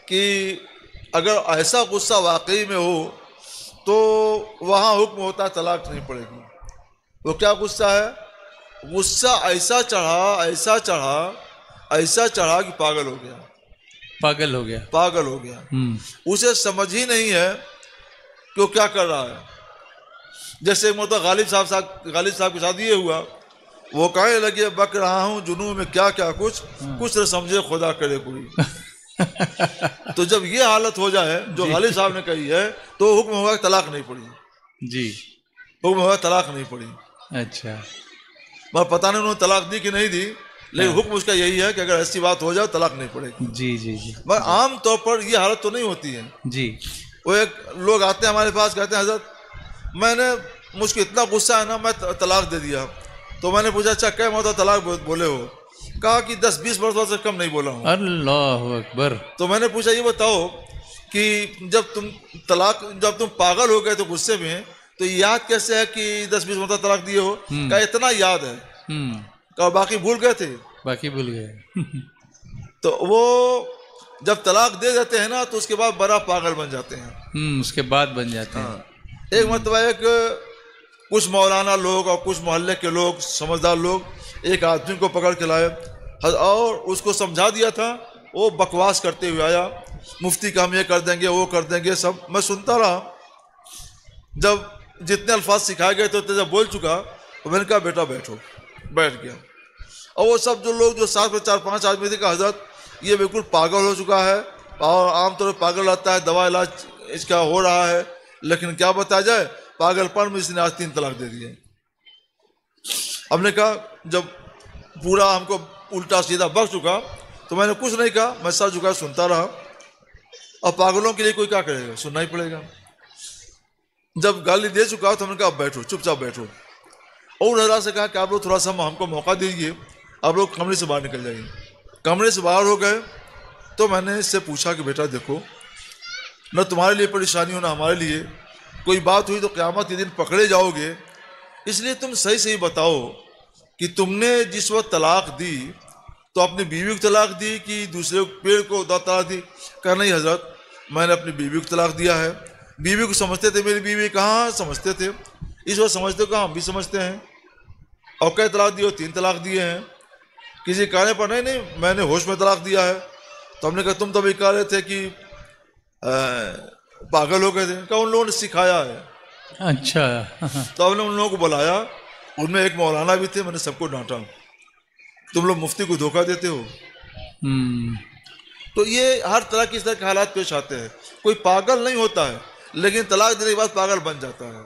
کہ اگر ایسا غصہ واقعی میں ہو تو وہاں حکم ہوتا ہے طلاق نہیں پڑے گی۔ وہ کیا غصہ ہے؟ غصہ ایسا چڑھا ایسا چڑھا ایسا چڑھا کہ پاگل ہو گیا، پاگل ہو گیا، پاگل ہو گیا، اسے سمجھ ہی نہیں ہے کہ وہ کیا کر رہا ہے۔ جیسے ایک مرتبہ غالب صاحب کے ساتھ یہ ہوا، وہ کہنے لگے بک رہا ہوں جنوں میں کیا کیا کچھ نہ سمجھے خدا کرے کوئی۔ تو جب یہ حالت ہو جائے جو غالب صاحب نے کہی ہے تو حکم ہوگا کہ طلاق نہیں پڑی، جی، حکم ہوگا طلاق نہیں پڑی۔ اچھا، مگر پتہ نہیں انہوں نے طلاق دی کہ نہیں دی، لیکن حکم اس کا یہی ہے کہ اگر ایسی بات ہو جائے طلاق نہیں پڑے گی۔ جی جی جی، مگر عام طور پر یہ حالت تو نہیں ہوتی ہے۔ جی، وہ ایک لوگ آتے ہیں ہمارے پاس، کہتے ہیں حضرت مجھ کو اتنا غصہ ہے نا میں طلاق دے دیا۔ تو میں نے پوچھا اچھا کئی مرتبہ طلاق بولے ہو؟ کہا کہ 10-20 مرتبہ سے کم نہیں بولا ہوں۔ اللہ اکبر۔ تو میں نے پوچھا یہ بتاؤ کہ جب تم پاگل ہو گئے تو غصے میں، تو یاد کیسے ہے کہ 10-20 مرتبہ طلاق دیے ہو؟ کہا اتنا یاد ہے، کہا باقی بھول گئے تھے؟ باقی بھول گئے۔ تو وہ جب طلاق دے دیتے ہیں نا تو اس کے بعد بڑا پاگل بن جاتے ہیں، اس کے بعد بن جاتے ہیں۔ ایک مرتبہ کچھ مولانا لوگ اور کچھ محلے کے لوگ سمجھدار لوگ ایک آدمی کو پکڑ کے لائے اور اس کو سمجھا دیا تھا. وہ بکواس کرتے ہوئے آیا, مفتی کا ہم یہ کر دیں گے وہ کر دیں گے سب. میں سنتا رہا. جب جتنے الفاظ سکھائے گئے تو جب بول چکا تو میں نے کہا بیٹا بیٹھو. بیٹھ گیا. اور وہ سب جو لوگ جو ساتھ میں 4-5 آدمی تھے کہ حضرت یہ بالکل پاگل ہو چکا ہے, اور عام طور پر پاگل رہتا ہے, دوا علاج اس کا ہو رہا ہے, لیکن کیا بتایا جائے پاگل پن میں اس نے آج 3 طلاق دے دیے. ہم نے کہا جب پورا ہم کو الٹا سیدھا بک چکا تو میں نے کچھ نہیں کہا, میں سر جھکا سنتا رہا. اور پاگلوں کے لیے کوئی کیا کرے گا, سننا ہی پڑے گا. جب گالی دے چکا تو ہم نے کہا بیٹھو, چپ چاپ بیٹھو. اور حضرات سے کہا کہ آپ لوگ تھوڑا سا ہم کو موقع دیجیے, آپ لوگ کمرے سے باہر نکل جائیے. کمرے سے باہر ہو گئے تو میں نے اس سے پوچھا کہ بیٹا دیکھو, نہ تمہارے لیے پریشانی ہو نہ ہمارے لیے, کوئی بات ہوئی تو قیامت کے دن پکڑے جاؤ گے, اس لیے تم صحیح بتاؤ کہ تم نے جس وقت طلاق دی تو اپنی بیوی کو طلاق دی کہ دوسرے پیڑ کو طلاق دی؟ کہا نہیں حضرت میں نے اپنی بیوی کو طلاق دیا ہے. بیوی کو سمجھتے تھے میری بیوی, کہاں سمجھتے تھے, اس وقت سمجھتے کہاں, ہم بھی سمجھتے ہیں. اور کئی طلاق دیے, 3 طلاق دیے ہیں. کسی کہنے پر نہیں میں نے ہوش میں طلاق دیا ہے. تو ہم نے کہا تم تو بھی کہہ رہے تھے کہ پاگل ہو گئے تھے. کہا ان لوگوں نے سکھایا ہے. اچھا. تو ہم نے ان لوگوں کو بلایا, ان میں ایک مولانا بھی تھے, میں نے سب کو ڈانٹا تم لوگ مفتی کو دھوکہ دیتے ہو. تو یہ ہر طرح کی اس طرح کے حالات پیش آتے ہیں. کوئی پاگل نہیں ہوتا ہے لیکن طلاق دینے کے بعد پاگل بن جاتا ہے.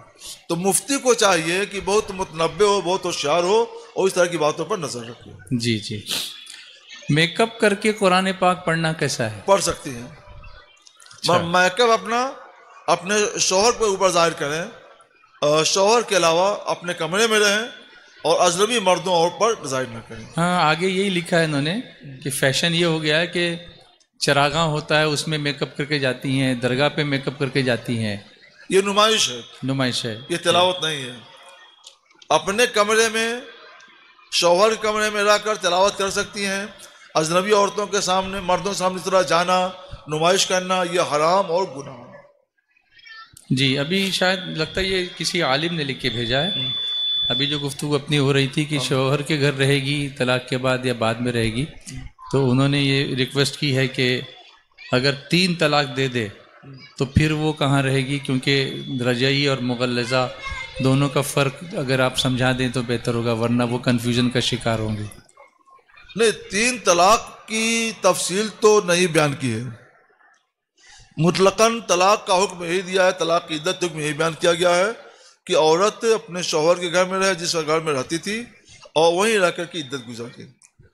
تو مفتی کو چاہیے کہ بہت متنبع ہو, بہت ہوشیار ہو اور اس طرح کی باتوں پر نظر رکھے. جی جی. میک اپ کر کے قرآن پاک پڑھنا کیسا ہے؟ پڑھ سکتی ہیں. میک اپ اپنے شوہر کے اوپر ظاہر کریں, شوہر کے علاوہ اپنے کمرے میں رہیں اور اجنبی مردوں اور پر ظاہر نہ کریں. ہاں آگے یہی لکھا ہے انہوں نے کہ فیشن یہ ہو گیا ہے کہ چراغاں ہوتا ہے اس میں میک اپ کر کے جاتی ہیں, درگاہ پہ میک اپ کر کے جاتی ہیں. یہ نمائش ہے, نمائش ہے, یہ تلاوت نہیں ہے. اپنے کمرے میں شوہر کے کمرے میں رہ کر تلاوت کر سکتی ہیں. اجنبی عورتوں کے سامنے مردوں کے سامنے اس طرح جانا, نمائش کرنا یہ حرام اور گناہ. جی ابھی شاید لگتا ہے یہ کسی عالم نے لکھ کے بھیجا ہے. ابھی جو گفتگو اپنی ہو رہی تھی کہ شوہر کے گھر رہے گی طلاق کے بعد یا بعد میں رہے گی, تو انہوں نے یہ ریکویسٹ کی ہے کہ اگر 3 طلاق دے دے تو پھر وہ کہاں رہے گی, کیونکہ رجعی اور مغلظہ دونوں کا فرق اگر آپ سمجھا دیں تو بہتر ہوگا, ورنہ وہ کنفیوژن کا شکار ہوں گے. نہیں 3 طلاق کی تفصیل تو نہیں بیان کی ہے. مطلقاً طلاق کا حکم یہی دیا ہے, طلاق کی عدت حکم یہی بیان کیا گیا ہے کہ عورت اپنے شوہر کے گھر میں رہے جس گھر میں رہتی تھی اور وہیں رہ کر کی عدت گزارے.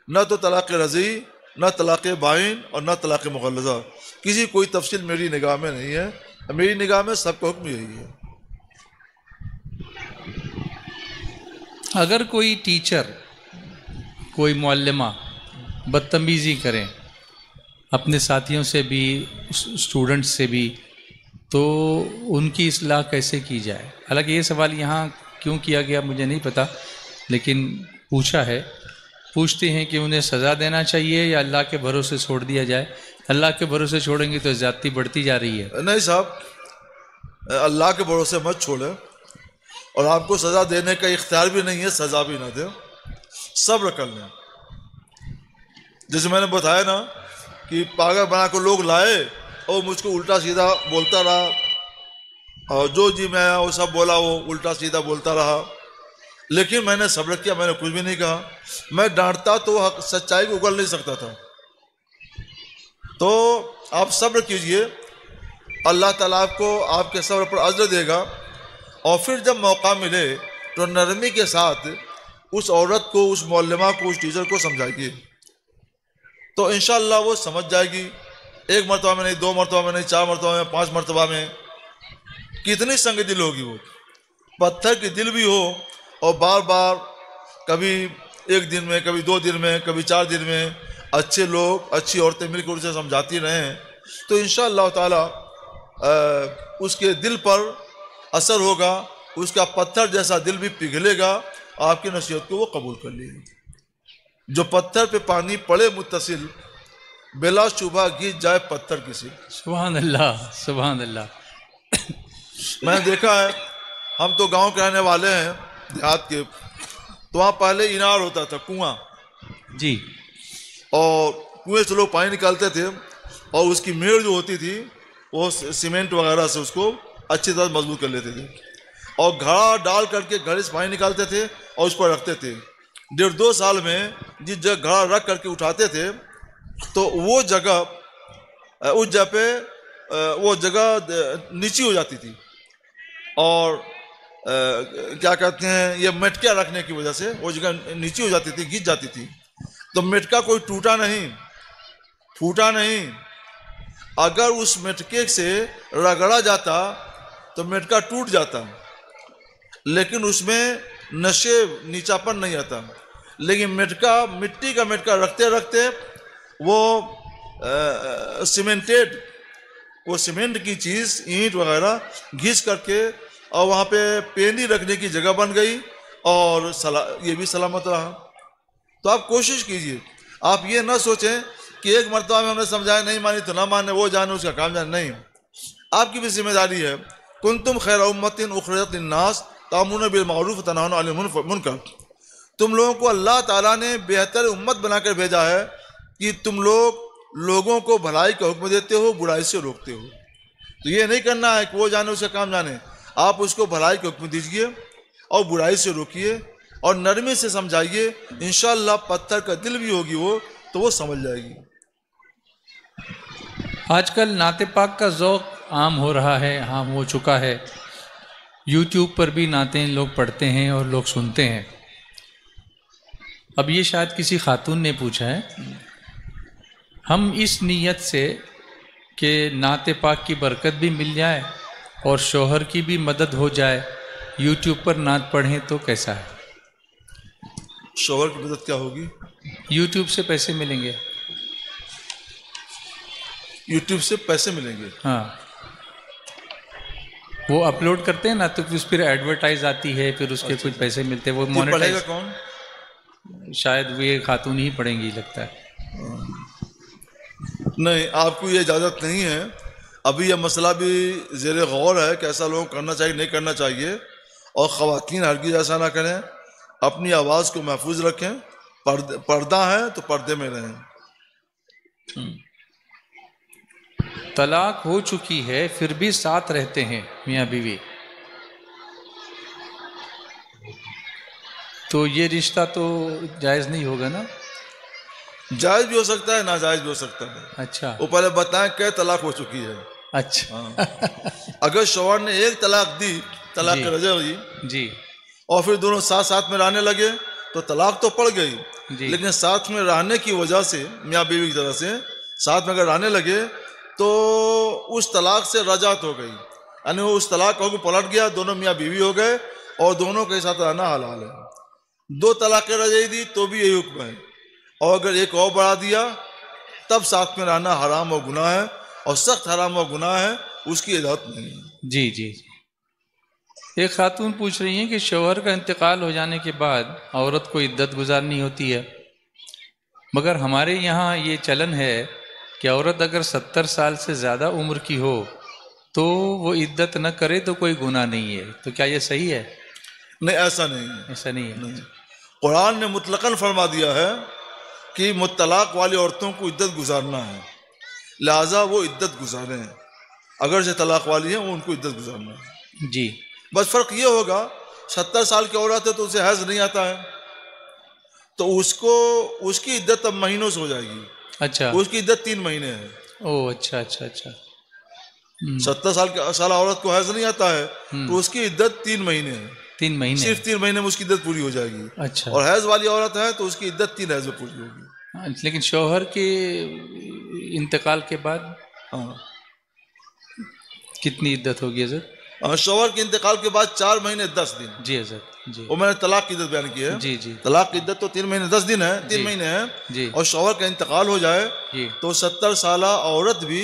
نہ تو طلاق رضعی, نہ طلاق بائن اور نہ طلاق مغلظہ. کسی کوئی تفصیل میری نگاہ میں نہیں ہے. میری نگاہ میں سب کا حکم یہی ہے. اگر کوئی ٹیچر, کوئی معلمہ بدتمیزی کریں اپنے ساتھیوں سے بھی اسٹوڈنٹس سے بھی, تو ان کی اصلاح کیسے کی جائے؟ حالانکہ یہ سوال یہاں کیوں کیا گیا مجھے نہیں پتہ, لیکن پوچھا ہے. پوچھتے ہیں کہ انہیں سزا دینا چاہیے یا اللہ کے بھروسے چھوڑ دیا جائے. اللہ کے بھروسے چھوڑیں گے تو زیادتی بڑھتی جا رہی ہے. نہیں صاحب, اللہ کے بھروسے مت چھوڑیں, اور آپ کو سزا دینے کا اختیار بھی نہیں ہے, سزا بھی نہ دیں, صبر کر لیں. جیسے میں نے بتایا نا کہ پاگل بنا کر لوگ لائے اور مجھ کو الٹا سیدھا بولتا رہا, اور جو جی میں آیا وہ سب بولا, وہ الٹا سیدھا بولتا رہا, لیکن میں نے صبر کیا, میں نے کچھ بھی نہیں کہا. میں ڈانٹتا تو حق سچائی کو اگل نہیں سکتا تھا. تو آپ صبر کیجئے, اللہ تعالیٰ آپ کو آپ کے صبر پر اجر دے گا. اور پھر جب موقع ملے تو نرمی کے ساتھ اس عورت کو, اس معلمہ کو, اس ٹیچر کو سمجھائیے, تو انشاءاللہ وہ سمجھ جائے گی. 1 مرتبہ میں نہیں, 2 مرتبہ میں نہیں, 4 مرتبہ میں, 5 مرتبہ میں. کتنی سنگ دل ہوگی وہ, پتھر کی دل بھی ہو اور بار بار کبھی 1 دن میں, کبھی 2 دن میں, کبھی 4 دن میں اچھے لوگ, اچھی عورتیں مل کر اسے سمجھاتی رہیں, تو انشاءاللہ تعالی اس کے دل پر اثر ہوگا, اس کا پتھر جیسا دل بھی پگھلے گا, آپ کی نصیحت کو وہ قبول کر لے گی. جو پتھر پہ پانی پڑے متصل, بلا شبہ گھس جائے پتھر کسی. سبحان اللہ, سبحان اللہ. میں نے دیکھا ہے، ہم تو گاؤں کے رہنے والے ہیں، دیہات کے، تو وہاں پہلے انار ہوتا تھا، کنواں، جی اور کنویں سے لوگ پانی نکالتے تھے، اور اس کی میڑ جو ہوتی تھی وہ سیمنٹ وغیرہ سے اس کو اچھی طرح مضبوط کر لیتے تھے، اور گھڑا ڈال کر کے گھڑے سے پانی نکالتے تھے اور اس پر رکھتے تھے۔ 1.5-2 سال میں جس جگہ گھڑا رکھ کر کے اٹھاتے تھے تو وہ جگہ، اس جگہ پہ وہ جگہ نیچی ہو جاتی تھی، اور کیا کہتے ہیں، یہ مٹکیاں رکھنے کی وجہ سے وہ جگہ نیچی ہو جاتی تھی، گھس جاتی تھی، تو مٹکا کوئی ٹوٹا نہیں، پھوٹا نہیں۔ اگر اس مٹکے سے رگڑا جاتا تو مٹکا ٹوٹ جاتا، لیکن اس میں نشے نیچاپن نہیں آتا۔ لیکن مٹکا، مٹی کا مٹکا رکھتے رکھتے وہ سیمنٹیڈ، وہ سیمنٹ کی چیز، اینٹ وغیرہ گھس کر کے، اور وہاں پہ پینی رکھنے کی جگہ بن گئی، اور یہ بھی سلامت رہا۔ تو آپ کوشش کیجئے، آپ یہ نہ سوچیں کہ ایک مرتبہ میں ہم نے سمجھایا نہیں مانی تو نہ مانے، وہ جانے اس کا کام جانے، نہیں، آپ کی بھی ذمہ داری ہے۔ کنتم خیر امت اخرجت للناس تأمرون بالمعروف وتنہون عن المنکر، تم لوگوں کو اللہ تعالیٰ نے بہتر امت بنا کر بھیجا ہے کہ تم لوگوں کو بھلائی کا حکم دیتے ہو، برائی سے روکتے ہو۔ تو یہ نہیں کرنا ہے کہ وہ جانے اس کا کام جانے، آپ اس کو بھلائی کا حکم دیجیے اور برائی سے روکیے، اور نرمی سے سمجھائیے، انشاءاللہ پتھر کا دل بھی ہوگی وہ تو وہ سمجھ جائے گی۔ آج کل نعت پاک کا ذوق عام ہو رہا ہے، عام ہو چکا ہے، یوٹیوب پر بھی نعتیں لوگ پڑھتے ہیں اور لوگ سنتے ہیں۔ اب یہ شاید کسی خاتون نے پوچھا ہے، ہم اس نیت سے کہ نعت پاک کی برکت بھی مل جائے اور شوہر کی بھی مدد ہو جائے، یوٹیوب پر نعت پڑھیں تو کیسا ہے؟ شوہر کی مدد کیا ہوگی؟ یوٹیوب سے پیسے ملیں گے۔ یوٹیوب سے پیسے ملیں گے؟ ہاں، وہ اپلوڈ کرتے ہیں نا تو اس پھر ایڈورٹائز آتی ہے، پھر اس کے کچھ پیسے ملتے ہیں، وہ پڑھے گا مونیٹائز۔ کون؟ شاید وہ یہ خاتون ہی پڑھیں گی لگتا ہے۔ نہیں، آپ کو یہ اجازت نہیں ہے، ابھی یہ مسئلہ بھی زیر غور ہے کہ ایسا لوگوں کو کرنا چاہیے نہیں کرنا چاہیے، اور خواتین ہرگز ایسا نہ کریں، اپنی آواز کو محفوظ رکھیں، پردہ ہے تو پردے میں رہیں۔ طلاق ہو چکی ہے پھر بھی ساتھ رہتے ہیں میاں بیوی، تو یہ رشتہ تو جائز نہیں ہوگا نا؟ جائز بھی ہو سکتا ہے، ناجائز بھی ہو سکتا ہے۔ اچھا وہ پہلے بتائیں کہ طلاق ہو چکی ہے۔ اچھا اگر شوہر نے ایک طلاق دی، طلاق جی رجعی ہوئی، جی اور پھر دونوں ساتھ میں رہنے لگے تو طلاق تو پڑ گئی، جی لیکن ساتھ میں رہنے کی وجہ سے، میاں بیوی کی طرح سے ساتھ میں اگر رہنے لگے تو اس طلاق سے رجعت ہو گئی، یعنی وہ اس طلاق کا حکم پلٹ گیا، دونوں میاں بیوی ہو گئے اور دونوں کے ساتھ رہنا حلال ہے۔ 2 طلاقیں رجعی دی تو بھی یہی حکم ہے، اور اگر ایک اور بڑھا دیا تب ساتھ میں رہنا حرام اور گناہ ہے، اور سخت حرام اور گناہ ہے، اس کی اجازت نہیں ہے۔ جی جی جی۔ ایک خاتون پوچھ رہی ہیں کہ شوہر کا انتقال ہو جانے کے بعد عورت کو عدت گزارنی ہوتی ہے، مگر ہمارے یہاں یہ چلن ہے کہ عورت اگر 70 سال سے زیادہ عمر کی ہو تو وہ عدت نہ کرے تو کوئی گناہ نہیں ہے، تو کیا یہ صحیح ہے؟ نہیں، ایسا نہیں ہے۔ ایسا نہیں ہے؟ نہیں، قرآن نے مطلقاً فرما دیا ہے کہ مطلق والی عورتوں کو عدت گزارنا ہے، لہٰذا وہ عدت گزاریں، اگر سے طلاق والی ہیں وہ ان کو عدت گزارنا ہے۔ جی بس فرق یہ ہوگا، 70 سال کی عورت ہے تو اسے حیض نہیں آتا ہے، تو اس کی عدت اب مہینوں سے ہو جائے گی۔ اچھا، اس کی عدت 3 مہینے ہے۔ او اچھا اچھا اچھا۔ 70 سال عورت کو حیض نہیں آتا ہے تو اس کی عدت 3 مہینے ہے، 3 مہینے؟ صرف 3 مہینے میں اس کی عدت پوری ہو جائے گی۔ اچھا، اور حیض والی عورت ہے تو اس کی عدت 3 حیض میں پوری ہوگی۔ لیکن شوہر کے انتقال کے بعد ہاں، کتنی عدت ہوگی حضرت؟ شوہر کے انتقال کے بعد 4 مہینے 10 دن، جی حضرت جی وہ میں نے طلاق کی عدت بیان کی ہے۔ جی جی طلاق کی عدت تو 3 مہینے 10 دن ہے، 3 جی مہینے ہے، جی اور شوہر کا انتقال ہو جائے جی۔ تو 70 سالہ عورت بھی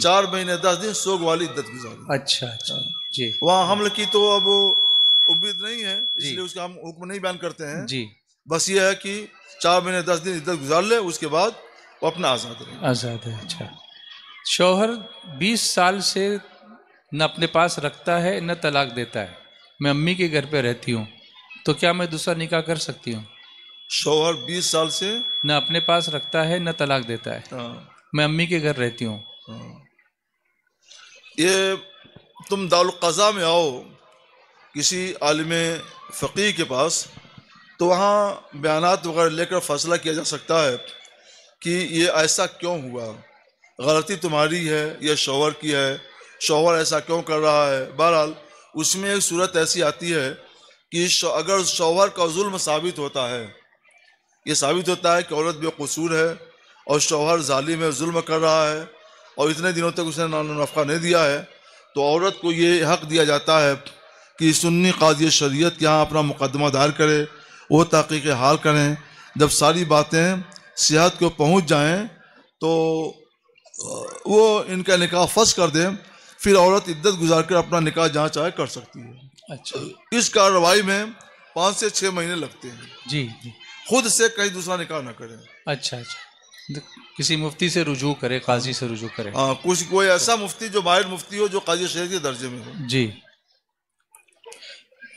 4 مہینے 10 دن سوگ والی عدت گزارے۔ اچھا اچھا جی وہاں حمل کی تو اب امید نہیں ہے، اس جی لیے اس کا ہم حکم نہیں بیان کرتے ہیں، جی، بس یہ ہے کہ 4 مہینے 10 دن عدت گزار لے، اس کے بعد وہ اپنا آزاد رہے۔ آزاد ہے۔ اچھا، شوہر 20 سال سے نہ اپنے پاس رکھتا ہے نہ طلاق دیتا ہے، میں امی کے گھر پہ رہتی ہوں، تو کیا میں دوسرا نکاح کر سکتی ہوں؟ شوہر 20 سال سے نہ اپنے پاس رکھتا ہے نہ طلاق دیتا ہے، ہاں میں امی کے گھر رہتی ہوں. یہ تم دارالقضاء میں آؤ کسی عالم فقیہ کے پاس، تو وہاں بیانات وغیرہ لے کر فیصلہ کیا جا سکتا ہے کہ یہ ایسا کیوں ہوا، غلطی تمہاری ہے یا شوہر کی ہے، شوہر ایسا کیوں کر رہا ہے. بہرحال اس میں ایک صورت ایسی آتی ہے کہ اگر شوہر کا ظلم ثابت ہوتا ہے، یہ ثابت ہوتا ہے کہ عورت بے قصور ہے اور شوہر ظالم ہے، ظلم کر رہا ہے اور اتنے دنوں تک اس نے نفقہ نہیں دیا ہے، تو عورت کو یہ حق دیا جاتا ہے کہ سنی قاضی شریعت کے یہاں اپنا مقدمہ دائر کرے، وہ تحقیق حال کریں. جب ساری باتیں صحت کو پہنچ جائیں تو وہ ان کا نکاح فسخ کر دیں، پھر عورت عدت گزار کر اپنا نکاح جہاں چاہے کر سکتی ہے. اچھا اس کارروائی میں 5 سے 6 مہینے لگتے ہیں. جی جی. خود سے کہیں دوسرا نکاح نہ کریں. اچھا اچھا، کسی مفتی سے رجوع کرے، قاضی سے رجوع کرے. ہاں، کوئی ایسا مفتی جو ماہر مفتی ہو، جو قاضی شریعت کے درجے میں ہو. جی.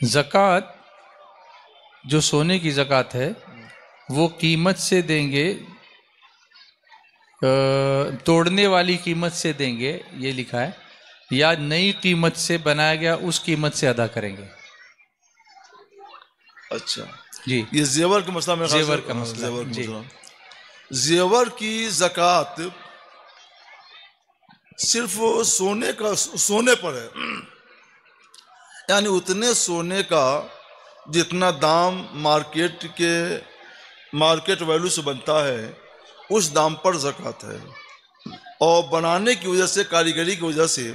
زکوٰۃ جو سونے کی زکوٰۃ ہے وہ قیمت سے دیں گے، توڑنے والی قیمت سے دیں گے یہ لکھا ہے، یا نئی قیمت سے بنایا گیا اس قیمت سے ادا کریں گے؟ اچھا جی. یہ زیور کا مسئلہ میں زیور کا مسئلہ. جی. زیور کی زکوٰۃ صرف سونے پر ہے، یعنی اتنے سونے کا جتنا دام مارکیٹ ویلو سے بنتا ہے اس دام پر زکوٰۃ ہے، اور بنانے کی وجہ سے، کاریگری کی وجہ سے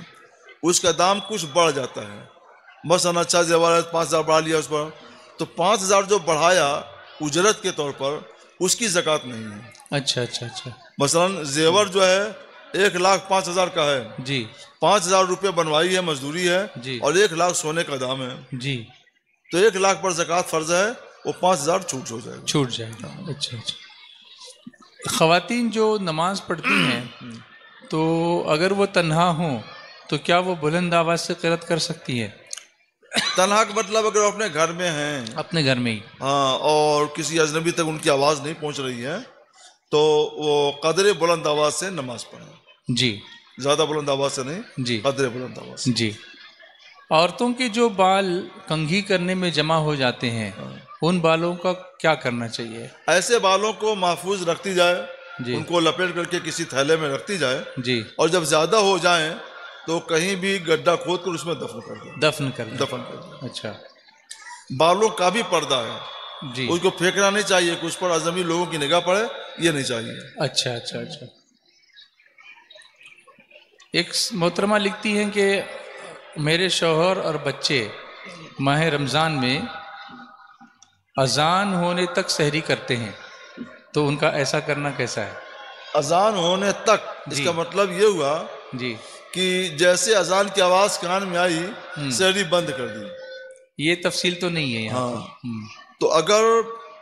اس کا دام کچھ بڑھ جاتا ہے. مثلاً اچھا زیور ہے 5,000 بڑھا لیا اس پر، تو 5,000 جو بڑھایا اجرت کے طور پر اس کی زکوٰۃ نہیں ہے. اچھا اچھا اچھا. مثلاً زیور جو ہے 1,05,000 کا ہے، جی 5,000 روپے بنوائی ہے، مزدوری ہے، جی اور 1,00,000 سونے کا دام ہے، جی. تو 1,00,000 پر زکوٰۃ فرض ہے، وہ 5,000 چھوٹ ہو جائے گا. چھوٹ جائے گا. اچھا اچھا. خواتین جو نماز پڑھتی ہیں تو اگر وہ تنہا ہوں تو کیا وہ بلند آواز سے قرأت کر سکتی ہیں؟ تنہا کا مطلب اگر وہ اپنے گھر میں ہیں، اپنے گھر میں ہی، ہاں، اور کسی اجنبی تک ان کی آواز نہیں پہنچ رہی ہے، تو وہ قدر بلند آواز سے نماز پڑھیں. جی. زیادہ بلند آواز سے نہیں، جی قدر بلند آواز سے. جی. عورتوں کے جو بال کنگھی کرنے میں جمع ہو جاتے ہیں ان بالوں کا کیا کرنا چاہیے؟ ایسے بالوں کو محفوظ رکھتی جائے، جی ان کو لپیٹ کر کے کسی تھیلے میں رکھتی جائے، جی. اور جب زیادہ ہو جائیں تو کہیں بھی گڈھا کھود کر اس میں دفن کر دیں. دفن کر دیں. دفن کر دیں. اچھا. بالوں کا بھی پردہ ہے، جی. اس کو پھینکنا نہیں چاہیے کہ اس پر اجنبی لوگوں کی نگاہ پڑے، یہ نہیں چاہیے. اچھا اچھا اچھا. ایک محترمہ لکھتی ہیں کہ میرے شوہر اور بچے ماہ رمضان میں اذان ہونے تک سحری کرتے ہیں، تو ان کا ایسا کرنا کیسا ہے؟ اذان ہونے تک، اس جی. کا مطلب یہ ہوا جی. کہ جیسے اذان کی آواز کان میں آئی سحری بند کر دی. یہ تفصیل تو نہیں ہے یہاں. ہاں، تو اگر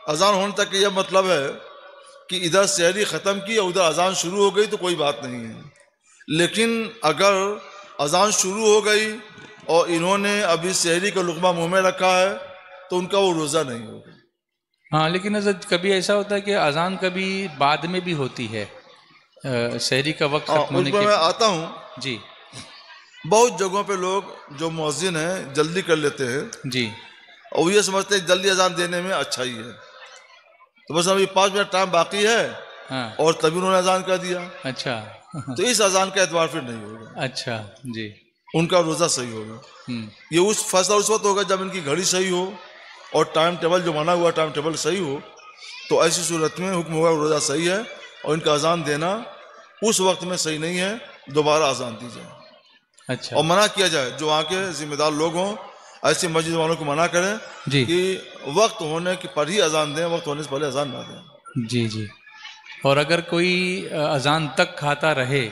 اذان ہونے تک یہ مطلب ہے کہ ادھر سحری ختم کی اور ادھر اذان شروع ہو گئی تو کوئی بات نہیں ہے. لیکن اگر اذان شروع ہو گئی اور انہوں نے ابھی سحری کا لقمہ منہ میں رکھا ہے تو ان کا وہ روزہ نہیں ہوگا. ہاں، لیکن حضرت کبھی ایسا ہوتا ہے کہ اذان کبھی بعد میں بھی ہوتی ہے، سحری کا وقت ختم ہونے اس پر میں آتا ہوں. جی. بہت جگہوں پہ لوگ جو مؤذن ہیں جلدی کر لیتے ہیں، جی. اور یہ سمجھتے ہیں جلدی اذان دینے میں اچھائی ہے، تو بس ابھی 5 منٹ ٹائم باقی ہے ہاں. اور تبھی انہوں نے اذان کر دیا، اچھا. تو اس اذان کا اعتبار پھر نہیں ہوگا. اچھا. جی. ان کا روزہ صحیح ہوگا. یہ فیصلہ اس وقت ہوگا جب ان کی گھڑی صحیح ہو اور ٹائم ٹیبل جو بنا ہوا ٹائم ٹیبل صحیح ہو، تو ایسی صورت میں حکم ہوگا روزہ صحیح ہے، اور ان کا اذان دینا اس وقت میں صحیح نہیں ہے، دوبارہ اذان دی جائے. اچھا. اور منع کیا جائے، جو وہاں کے ذمہ دار لوگ ہوں ایسی مسجد والوں کو منع کریں جی. کہ وقت ہونے کے پر ہی اذان دیں، وقت ہونے سے پہلے اذان نہ دیں. جی جی. اور اگر کوئی اذان تک کھاتا رہے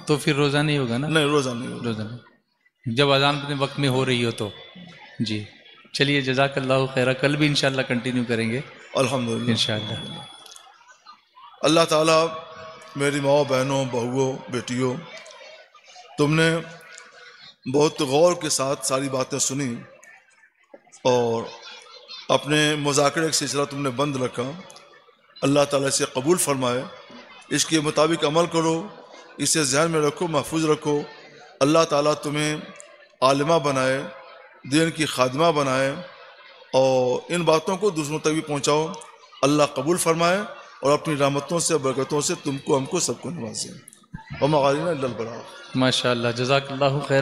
تو پھر روزہ نہیں ہوگا نا؟ نہیں، روزہ نہیں ہوگا. روزہ نہیں، جب اذان اپنے وقت میں ہو رہی ہو تو. جی. چلیے، جزاک اللہ خیرہ. کل بھی انشاءاللہ کنٹینیو کریں گے الحمدللہ انشاءاللہ. اللہ تعالیٰ میری ماؤں، بہنوں، بہوؤں، بیٹیوں، تم نے بہت غور کے ساتھ ساری باتیں سنی اور اپنے مذاکرے کا سلسلہ تم نے بند رکھا. اللہ تعالیٰ سے قبول فرمائے. اس کے مطابق عمل کرو، اسے ذہن میں رکھو، محفوظ رکھو. اللہ تعالیٰ تمہیں عالمہ بنائے، دین کی خادمہ بنائے، اور ان باتوں کو دوسروں تک بھی پہنچاؤ. اللہ قبول فرمائے اور اپنی رحمتوں سے برکتوں سے تم کو، ہم کو، سب کو نوازے. وما علینا الا البلاغ. ماشاء اللہ، جزاک اللہ خیر.